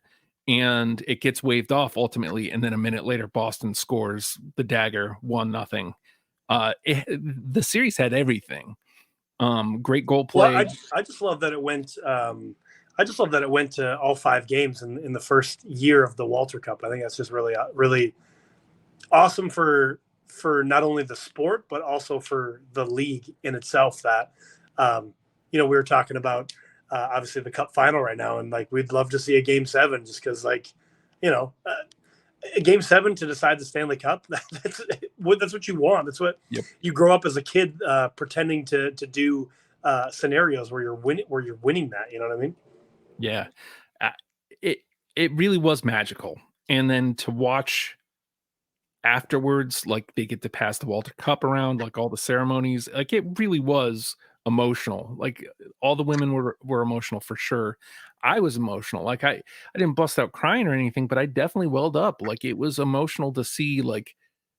And it gets waved off ultimately. And then a minute later, Boston scores the dagger, 1-0. The series had everything. Great goal play. Well, I just love that it went. I just love that it went to all 5 games in the first year of the Walter Cup. I think that's just really, really awesome for not only the sport, but also for the league in itself. That, we were talking about, obviously the cup final right now. And like, we'd love to see a game 7 just cause like, a game 7 to decide the Stanley Cup. That's what you want. That's what you grow up as a kid, pretending to do scenarios where you're winning that, you know what I mean? Yeah. It really was magical. And then to watch afterwards, like they get to pass the Walter Cup around, like all the ceremonies, like it really was emotional. Like all the women were emotional for sure. I was emotional. Like I didn't bust out crying or anything, but I definitely welled up. Like it was emotional to see, like,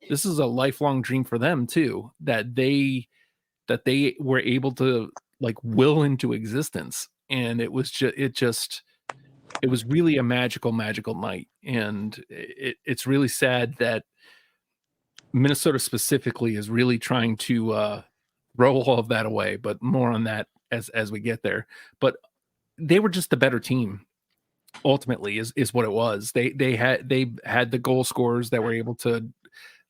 this is a lifelong dream for them too, that they were able to like will into existence. And it was it was really a magical night. And it's really sad that Minnesota specifically is really trying to roll all of that away, but more on that as we get there. But they were just the better team ultimately is what it was. They had the goal scorers that were able to,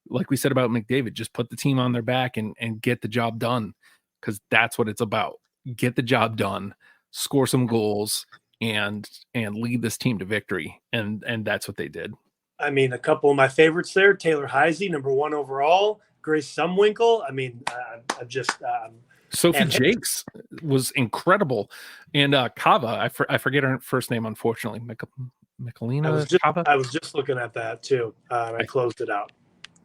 like we said about McDavid, just put the team on their back and get the job done, because that's what it's about. Get the job done, score some goals, and lead this team to victory. And that's what they did. I mean, a couple of my favorites there: Taylor Heisey, number 1 overall; Grace Sumwinkle. I mean, I'm just Sophie Jakes was incredible, and Kava. I forget her first name, unfortunately. Michalina Kava. I was just looking at that too. I closed it out.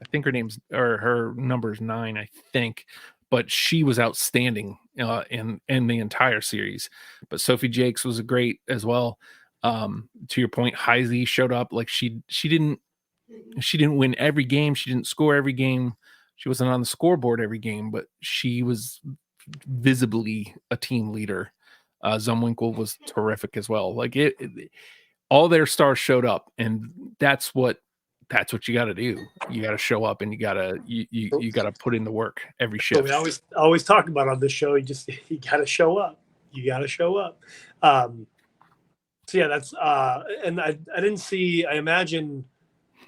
I think her number's 9. I think, but she was outstanding in the entire series. But Sophie Jakes was great as well. To your point, Heisey showed up. Like she didn't win every game. She didn't score every game. She wasn't on the scoreboard every game, but she was visibly a team leader. Zumwinkle was terrific as well. Like all their stars showed up, and that's what you got to do. You got to show up, and you got to put in the work every shift. So we always talk about on this show. You got to show up. You got to show up. So yeah, that's and I didn't see. I imagine.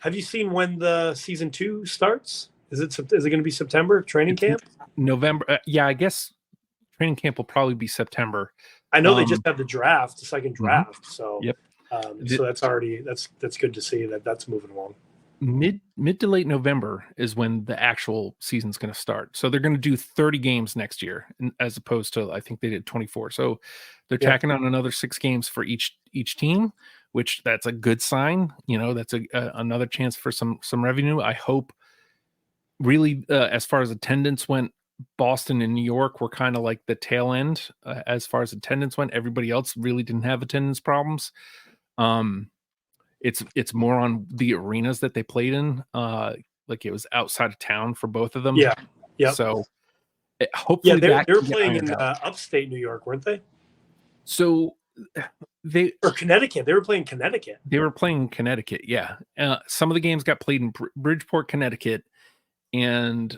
Have you seen when the season 2 starts? Is it going to be September training camp? November. Yeah, I guess training camp will probably be September. I know they just had the draft, the second draft. Mm-hmm. So, yep. So that's already that's good to see that's moving along. Mid to late November is when the actual season's going to start. So they're going to do 30 games next year, as opposed to, I think they did 24. So they're tacking on another 6 games for each team, which that's a good sign. That's another chance for some revenue. I hope. Really, as far as attendance went, Boston and New York were kind of like the tail end as far as attendance went. Everybody else really didn't have attendance problems. It's more on the arenas that they played in. Like it was outside of town for both of them. Yeah. Yeah. So hopefully they were playing in upstate New York, weren't they? So or Connecticut. They were playing Connecticut. They were playing Connecticut. Yeah. Some of the games got played in Bridgeport, Connecticut, and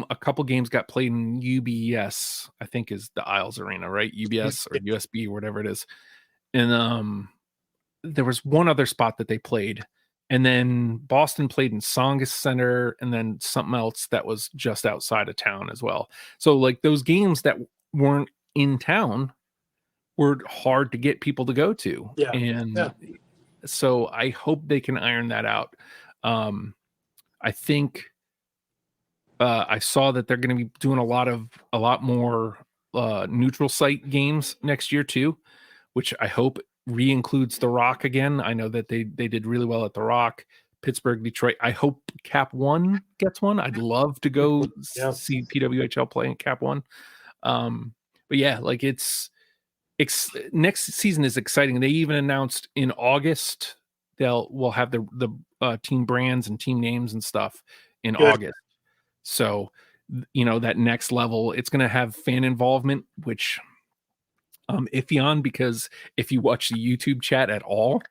a couple games got played in UBS. I think is the Isles Arena, right? UBS or USB or whatever it is. And there was one other spot that they played, and then Boston played in Songus Center, and then something else that was just outside of town as well. So like those games that weren't in town were hard to get people to go to. Yeah. And so I hope they can iron that out. I think I saw that they're going to be doing a lot more neutral site games next year too, which I hope re-includes the Rock again. I know that they did really well at the Rock, Pittsburgh, Detroit. I hope Cap One gets one. I'd love to go see PWHL play in Cap One. But yeah, like it's next season is exciting. They even announced in August we'll have the team brands and team names and stuff in August. So that next level, it's going to have fan involvement, which iffy on, because if you watch the YouTube chat at all,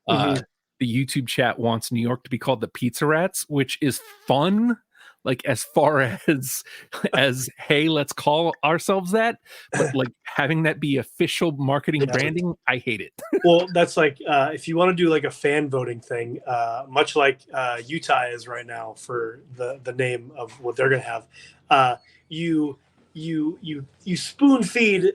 the YouTube chat wants New York to be called the Pizza Rats, which is fun, like as far as hey, let's call ourselves that, but like having that be official marketing branding, I hate it. Well, that's like if you want to do like a fan voting thing, much like Utah is right now for the name of what they're going to have, you spoon feed.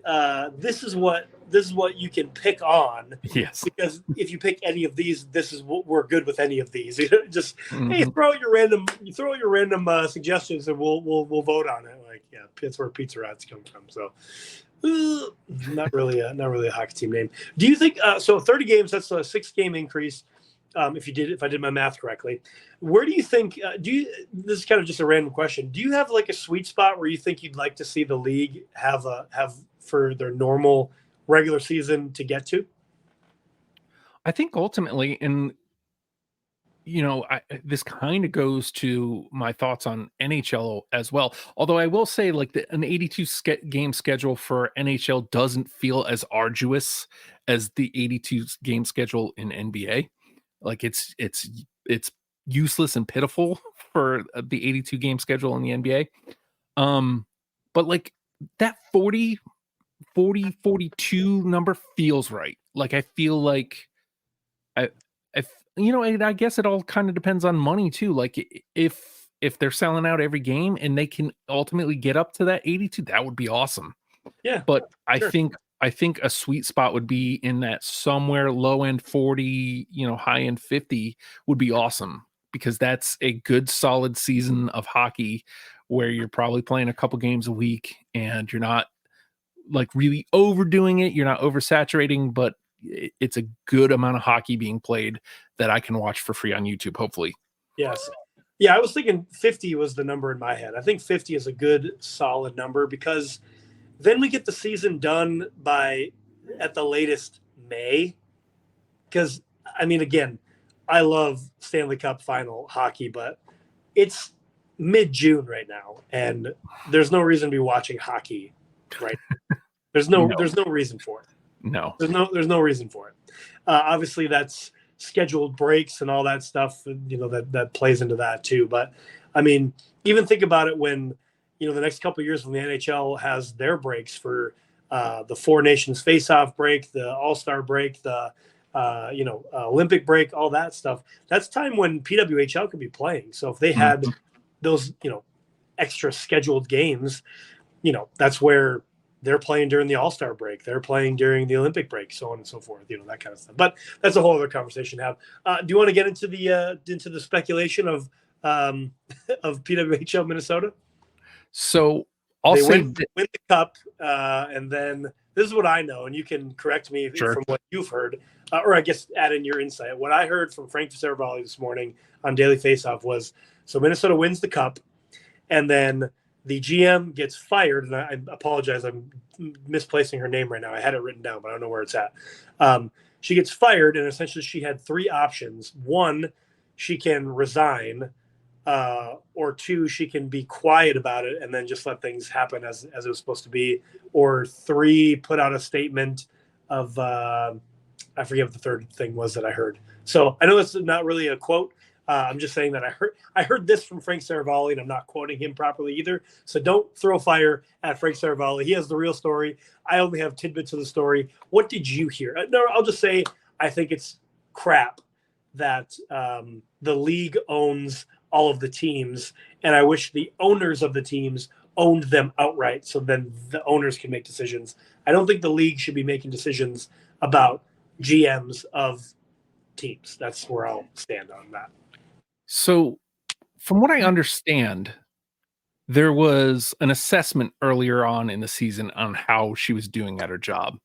This is what you can pick on. Yes. Because if you pick any of these, this is what we're good with any of these. Just hey, throw out your random suggestions, and we'll vote on it. Like that's where Pizza Rats come from. So not really a hockey team name. Do you think so? 30 games. That's a 6-game increase. If I did my math correctly, where do you think, this is kind of just a random question. Do you have like a sweet spot where you think you'd like to see the league have for their normal regular season to get to? I think ultimately, and this kind of goes to my thoughts on NHL as well. Although I will say, like an 82 game schedule for NHL doesn't feel as arduous as the 82 game schedule in NBA. Like it's useless and pitiful for the 82 game schedule in the NBA. But like that 40, 42 number feels right. Like I feel like I guess it all kind of depends on money too. Like if they're selling out every game and they can ultimately get up to that 82, that would be awesome. Yeah. But I think a sweet spot would be in that somewhere low end 40, high end 50 would be awesome, because that's a good solid season of hockey where you're probably playing a couple games a week and you're not like really overdoing it. You're not oversaturating, but it's a good amount of hockey being played that I can watch for free on YouTube, hopefully. Yes. Yeah, I was thinking 50 was the number in my head. I think 50 is a good solid number, because then we get the season done by, at the latest, May. Because, I mean, again, I love Stanley Cup Final hockey, but it's mid-June right now, and there's no reason to be watching hockey right now. There's no reason for it. No. There's no reason for it. Obviously, that's scheduled breaks and all that stuff, that plays into that too. But, I mean, even think about it when – the next couple of years when the NHL has their breaks for the Four Nations face-off break, the All-Star break, the Olympic break, all that stuff. That's time when PWHL could be playing. So if they had those, extra scheduled games, that's where they're playing during the All-Star break. They're playing during the Olympic break, so on and so forth, that kind of stuff. But that's a whole other conversation to have. Do you want to get into the speculation of of PWHL Minnesota? So I'll They say win the cup, and then this is what I know, and you can correct me Sure. from what you've heard, or I guess add in your insight. What I heard from Frank Saravalli this morning on Daily Faceoff was, so Minnesota wins the cup, and then the GM gets fired, and I apologize, I'm misplacing her name right now. I had it written down, but I don't know where it's at. She gets fired, and essentially she had three options. One, she can resign, or two, she can be quiet about it and then just let things happen as it was supposed to be. Or three, put out a statement of I forget what the third thing was that I heard. So I know this is not really a quote. I'm just saying that I heard this from Frank Saravalli, and I'm not quoting him properly either. So don't throw fire at Frank Saravalli. He has the real story. I only have tidbits of the story. What did you hear? No, I'll just say I think it's crap that the league owns all of the teams, and I wish the owners of the teams owned them outright, so then the owners can make decisions. I don't think the league should be making decisions about GMs of teams. That's where I'll stand on that. So, from what I understand, there was an assessment earlier on in the season on how she was doing at her job.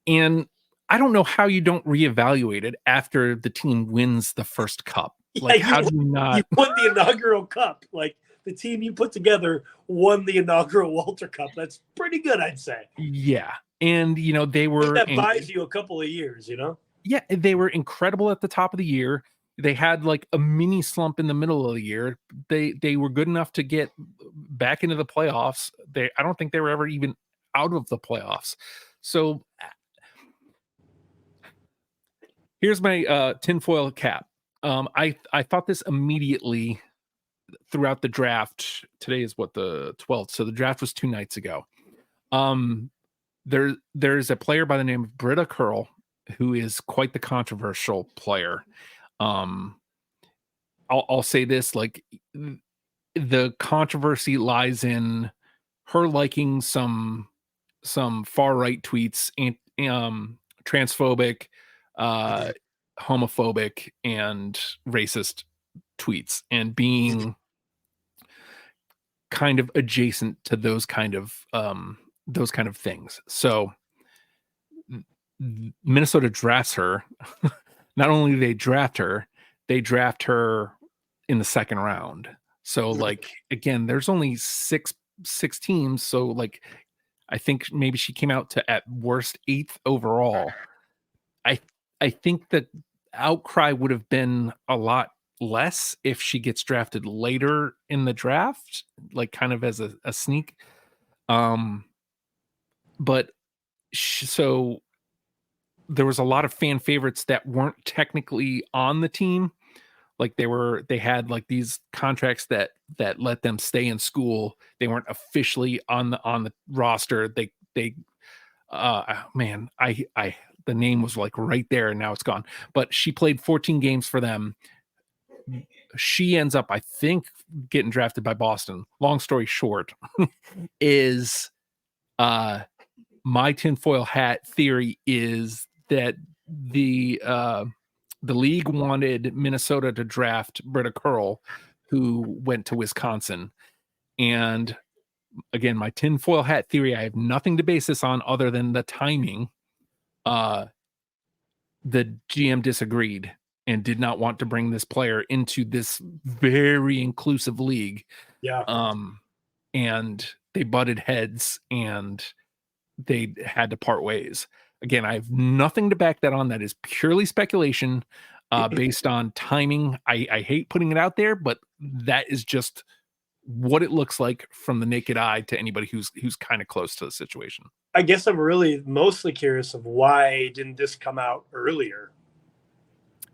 And I don't know how you don't reevaluate it after the team wins the first cup. Like, how do you not? You won the inaugural cup. Like, the team you put together won the inaugural Walter Cup. That's pretty good, I'd say. Yeah. And, they were. That buys you a couple of years, Yeah, they were incredible at the top of the year. They had like a mini slump in the middle of the year. They were good enough to get back into the playoffs. I don't think they were ever even out of the playoffs. So here's my tinfoil cap. I thought this immediately throughout the draft. Today is the 12th. So the draft was 2 nights ago. There's a player by the name of Britta Curl, who is quite the controversial player. I'll say this, like, the controversy lies in her liking some far right tweets, and transphobic, homophobic, and racist tweets, and being kind of adjacent to those kind of things. So Minnesota drafts her. Not only do they draft her, they draft her in the second round. So, like, again, there's only six teams. So, like, I think maybe she came out to at worst 8th overall. I think the outcry would have been a lot less if she gets drafted later in the draft, like kind of as a sneak. But so there was a lot of fan favorites that weren't technically on the team. Like they had like these contracts that let them stay in school. They weren't officially on the roster. The name was like right there and now it's gone. But she played 14 games for them. She ends up, I think, getting drafted by Boston. Long story short, is my tinfoil hat theory is that the league wanted Minnesota to draft Britta Curl, who went to Wisconsin. And again, my tinfoil hat theory, I have nothing to base this on other than the timing. The GM disagreed and did not want to bring this player into this very inclusive league. Yeah. And they butted heads and they had to part ways. Again, I have nothing to back that on. That is purely speculation based on timing. I hate putting it out there, but that is just what it looks like from the naked eye to anybody who's kind of close to the situation. I guess I'm really mostly curious of why didn't this come out earlier?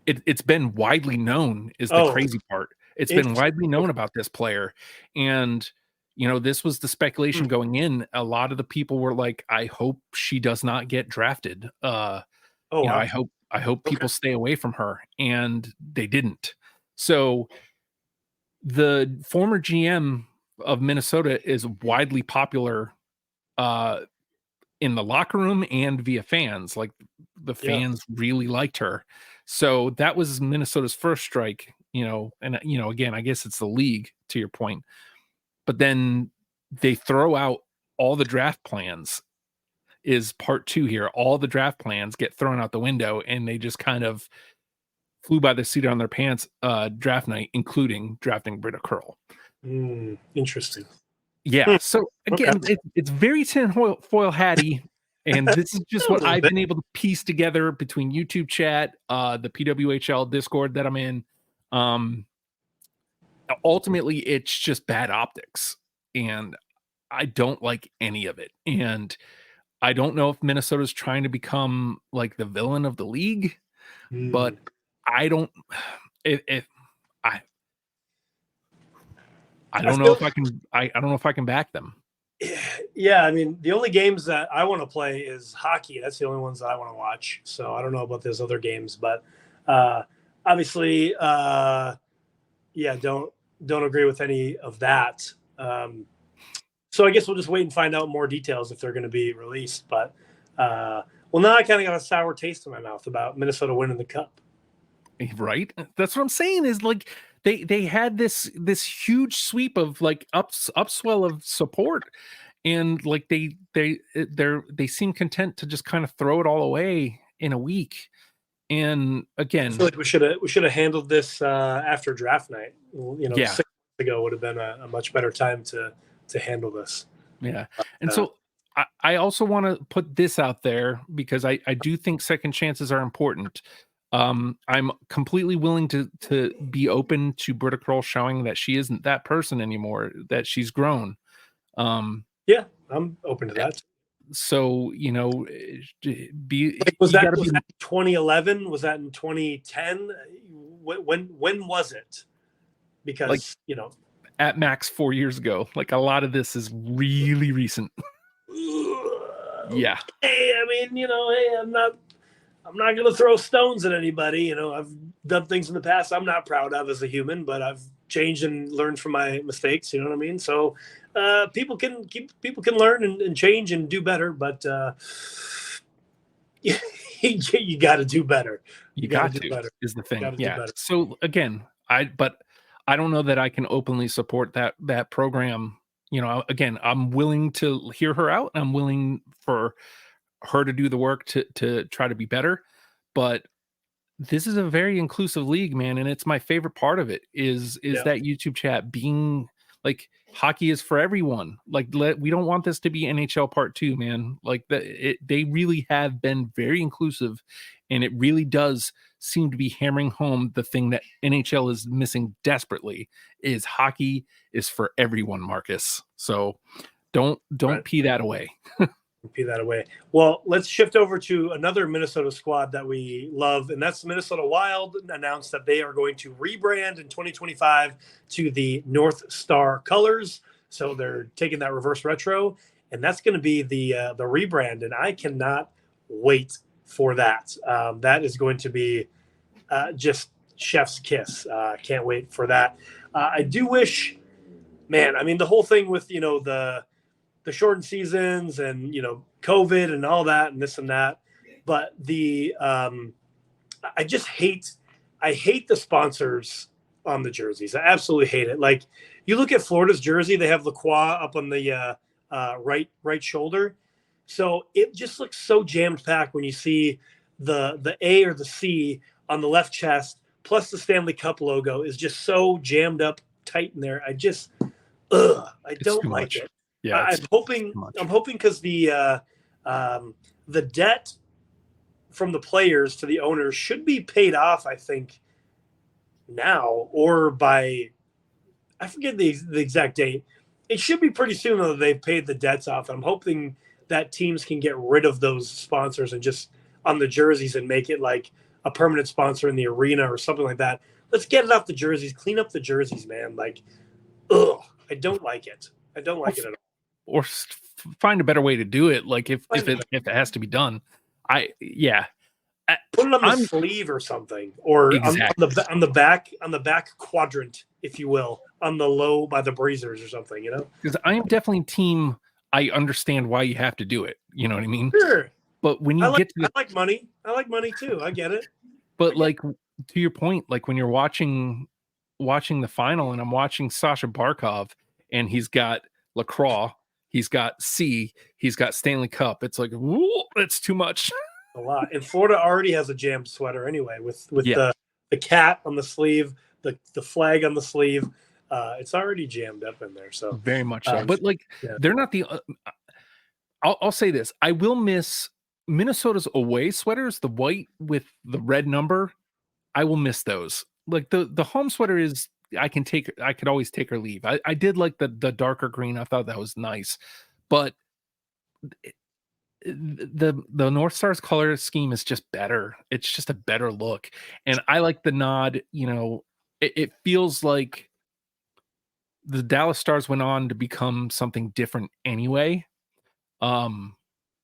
It's been widely known is the crazy part. It's been widely known about this player. And, this was the speculation going in. A lot of the people were like, I hope she does not get drafted. Wow. I hope people stay away from her. And they didn't. So the former GM of Minnesota is widely popular in the locker room and via fans. Like the fans really liked her. So that was Minnesota's first strike, and again, I guess it's the league, to your point. But then they throw out all the draft plans is part two here. All the draft plans get thrown out the window, and they just kind of flew by the seat on their pants draft night, including drafting Britta Curl. Interesting. Yeah. So again, it's very tinfoil hatty. And this is just what I've been able to piece together between YouTube chat, the PWHL Discord that I'm in. Ultimately, it's just bad optics. And I don't like any of it. And I don't know if Minnesota's trying to become like the villain of the league, but I don't. I don't know if I can. I don't know if I can back them. Yeah, I mean, the only games that I want to play is hockey. That's the only ones that I want to watch. So I don't know about those other games, but obviously, don't agree with any of that. So I guess we'll just wait and find out more details if they're going to be released. But now I kind of got a sour taste in my mouth about Minnesota winning the cup. Right? That's what I'm saying. Is like they had this huge sweep of like upswell of support, and like they seem content to just kind of throw it all away in a week. And again, I feel like we should have handled this after draft night. 6 months ago would have been a much better time to handle this. Yeah, and so I also want to put this out there because I do think second chances are important. I'm completely willing to be open to Britta Curl showing that she isn't that person anymore, that she's grown. I'm open to that. So, was that 2011? Was that in 2010? When was it? Because, at max 4 years ago, like a lot of this is really recent. Yeah. Hey, I mean, I'm not going to throw stones at anybody. I've done things in the past I'm not proud of as a human, but I've changed and learned from my mistakes. You know what I mean? So people can learn and change and do better, but you got to do better. You got to do better is the thing. Yeah. So again, I don't know that I can openly support that program. Again, I'm willing to hear her out. I'm willing for her to do the work to try to be better, but this is a very inclusive league, man, and it's my favorite part of it is that YouTube chat being like hockey is for everyone. Like we don't want this to be NHL part 2, man. Like they really have been very inclusive, and it really does seem to be hammering home the thing that NHL is missing desperately is hockey is for everyone, Marcus. So don't pee that away. Well, let's shift over to another Minnesota squad that we love, and that's Minnesota Wild. Announced that they are going to rebrand in 2025 to the North Star colors. So they're taking that reverse retro, and that's going to be the rebrand, and I cannot wait for that. That is going to be just chef's kiss. Can't wait for that. I do wish, man. I mean, the whole thing with the shortened seasons and COVID and all that and this and that, but I hate the sponsors on the jerseys. I absolutely hate it. Like you look at Florida's jersey, they have LaCroix up on the right shoulder, so it just looks so jammed packed when you see the A or the C on the left chest, plus the Stanley Cup logo is just so jammed up tight in there. I don't like it. Yeah, I'm hoping because the debt from the players to the owners should be paid off, I think, now or by, I forget the exact date. It should be pretty soon though that they've paid the debts off. I'm hoping that teams can get rid of those sponsors and just on the jerseys and make it like a permanent sponsor in the arena or something like that. Let's get it off the jerseys, clean up the jerseys, man. Like, I don't like it. I don't like it at all. Or find a better way to do it. Like if it has to be done, put it on the sleeve or something, or exactly. on the back quadrant if you will, on the low by the breezers or something, Because I am definitely team. I understand why you have to do it. You know what I mean? Sure. But when you get to I like money. I like money too. I get it. but like to your point, like when you're watching the final and I'm watching Sasha Barkov and he's got LaCroix, he's got C, he's got Stanley Cup. It's like, whoa, that's too much. A lot. And Florida already has a jammed sweater anyway, with Yeah. the cat on the sleeve, the flag on the sleeve. It's already jammed up in there. So Very much so. But like they're not the I'll say this. I will miss Minnesota's away sweaters, the white with the red number. I will miss those. Like the home sweater is I could always take or leave. I did like the darker green. I thought that was nice. But the North Star's color scheme is just better. It's just a better look. And I like the nod, it feels like the Dallas Stars went on to become something different anyway.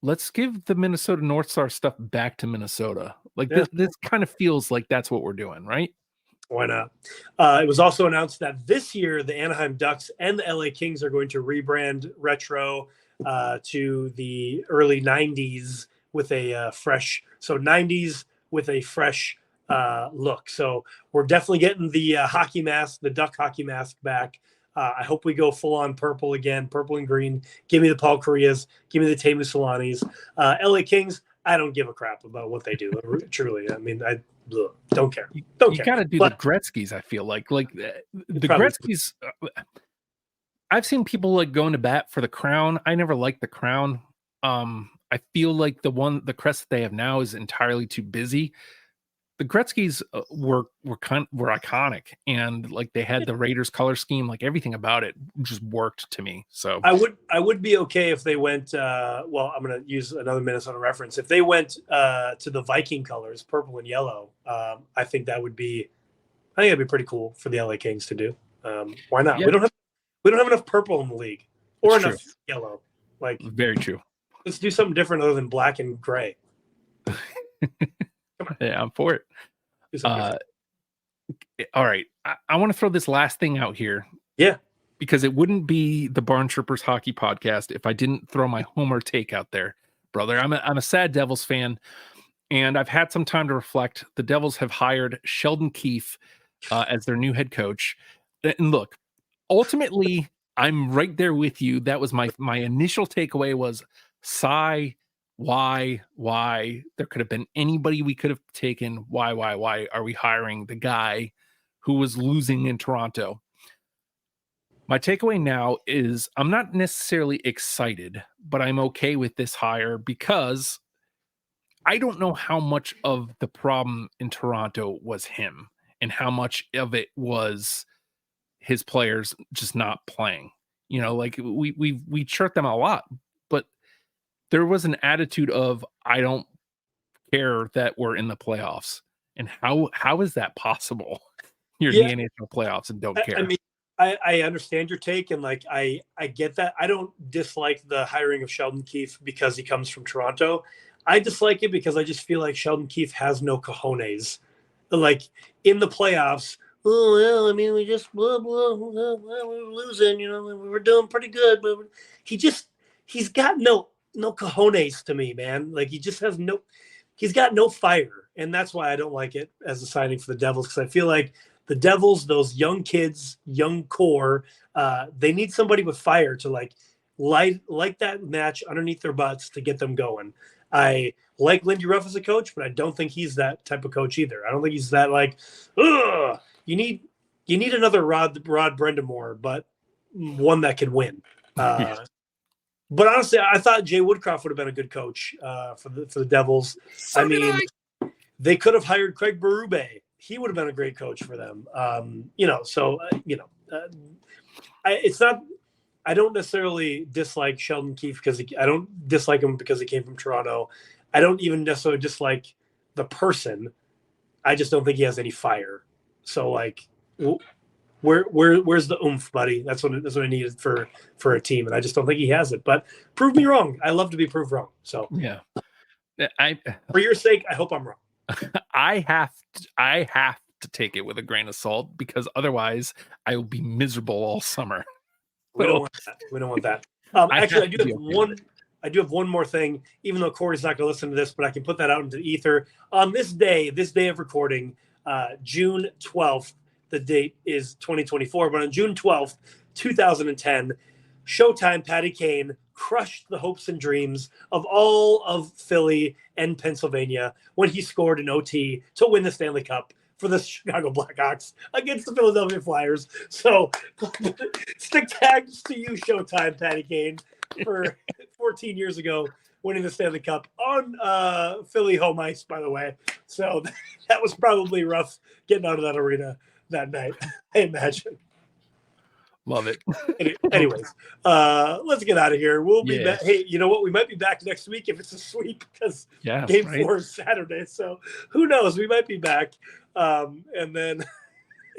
Let's give the Minnesota North Star stuff back to Minnesota. Like this kind of feels like that's what we're doing, right? Why not? It was also announced that this year the Anaheim Ducks and the LA Kings are going to rebrand retro to the early 90s with a fresh, so 90s with a fresh look. So we're definitely getting the hockey mask, the Duck hockey mask back. I hope we go full on purple again, purple and green. Give me the Paul Karias, give me the Teemu Solanis. LA Kings, I don't give a crap about what they do. Truly, I mean, I don't care. You got to do the Gretzky's. I feel like the Gretzky's. I've seen people like going to bat for the crown. I never liked the crown. I feel like the crest that they have now is entirely too busy. The Gretzky's were iconic, and like they had the Raiders color scheme, like everything about it just worked to me. So I would be okay if they went. Well, I'm going to use another Minnesota reference. If they went to the Viking colors, purple and yellow, I think that'd be pretty cool for the LA Kings to do. Why not? Yeah. We don't have enough purple in the league, or enough yellow. Like very true. Let's do something different other than black and gray. Yeah, I'm for it. All right. I want to throw this last thing out here. Yeah. Because it wouldn't be the Barn Trippers Hockey Podcast if I didn't throw my homer take out there, brother. I'm a sad Devils fan, and I've had some time to reflect. The Devils have hired Sheldon Keefe as their new head coach. And look, ultimately, I'm right there with you. That was my initial takeaway was sigh. Why? There could have been anybody we could have taken. Why are we hiring the guy who was losing in Toronto? My takeaway now is I'm not necessarily excited, but I'm okay with this hire because I don't know how much of the problem in Toronto was him and how much of it was his players just not playing. Like we chirp them a lot, but there was an attitude of, I don't care that we're in the playoffs. And how is that possible? You're in the NHL playoffs and don't care. I mean, I understand your take, and like I get that. I don't dislike the hiring of Sheldon Keefe because he comes from Toronto. I dislike it because I just feel like Sheldon Keefe has no cojones. Like in the playoffs, oh well, I mean, we just we're losing, we were doing pretty good, but he's got no cojones to me, man. Like he's got no fire. And that's why I don't like it as a signing for the Devils. Cause I feel like the Devils, those young kids, young core, they need somebody with fire to light that match underneath their butts to get them going. I like Lindy Ruff as a coach, but I don't think he's that type of coach either. I don't think he's that ugh, you need another Rod Brendamore, but one that can win. But honestly, I thought Jay Woodcroft would have been a good coach for the Devils. They could have hired Craig Berube. He would have been a great coach for them. It's not. I don't necessarily dislike Sheldon Keefe I don't dislike him because he came from Toronto. I don't even necessarily dislike the person. I just don't think he has any fire. So where's the oomph, buddy? That's what I needed for a team, and I just don't think he has it. But prove me wrong. I love to be proved wrong. So yeah, for your sake, I hope I'm wrong. I have to take it with a grain of salt, because otherwise I will be miserable all summer. We don't want that. We don't want that. Actually, I do have one more thing, even though Corey's not going to listen to this, but I can put that out into the ether. On this day of recording, June 12th, the date is 2024, but on June 12th, 2010, Showtime Patty Kane crushed the hopes and dreams of all of Philly and Pennsylvania when he scored an OT to win the Stanley Cup for the Chicago Blackhawks against the Philadelphia Flyers. So stick tags to you, Showtime Patty Kane, for 14 years ago winning the Stanley Cup on Philly home ice, by the way. So that was probably rough getting out of that arena that night, I imagine. Love it. Anyways, let's get out of here. We'll be back. Hey, you know what? We might be back next week if it's a sweep, because game 4 is Saturday. So who knows? We might be back. And then,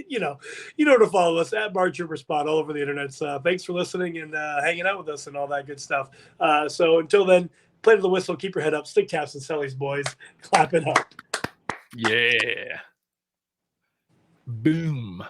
you know to follow us at BarTrooperSpot all over the internet. Thanks for listening and hanging out with us and all that good stuff. So until then, play to the whistle, keep your head up, stick taps and sellies, boys. Clap it up. Yeah. Boom.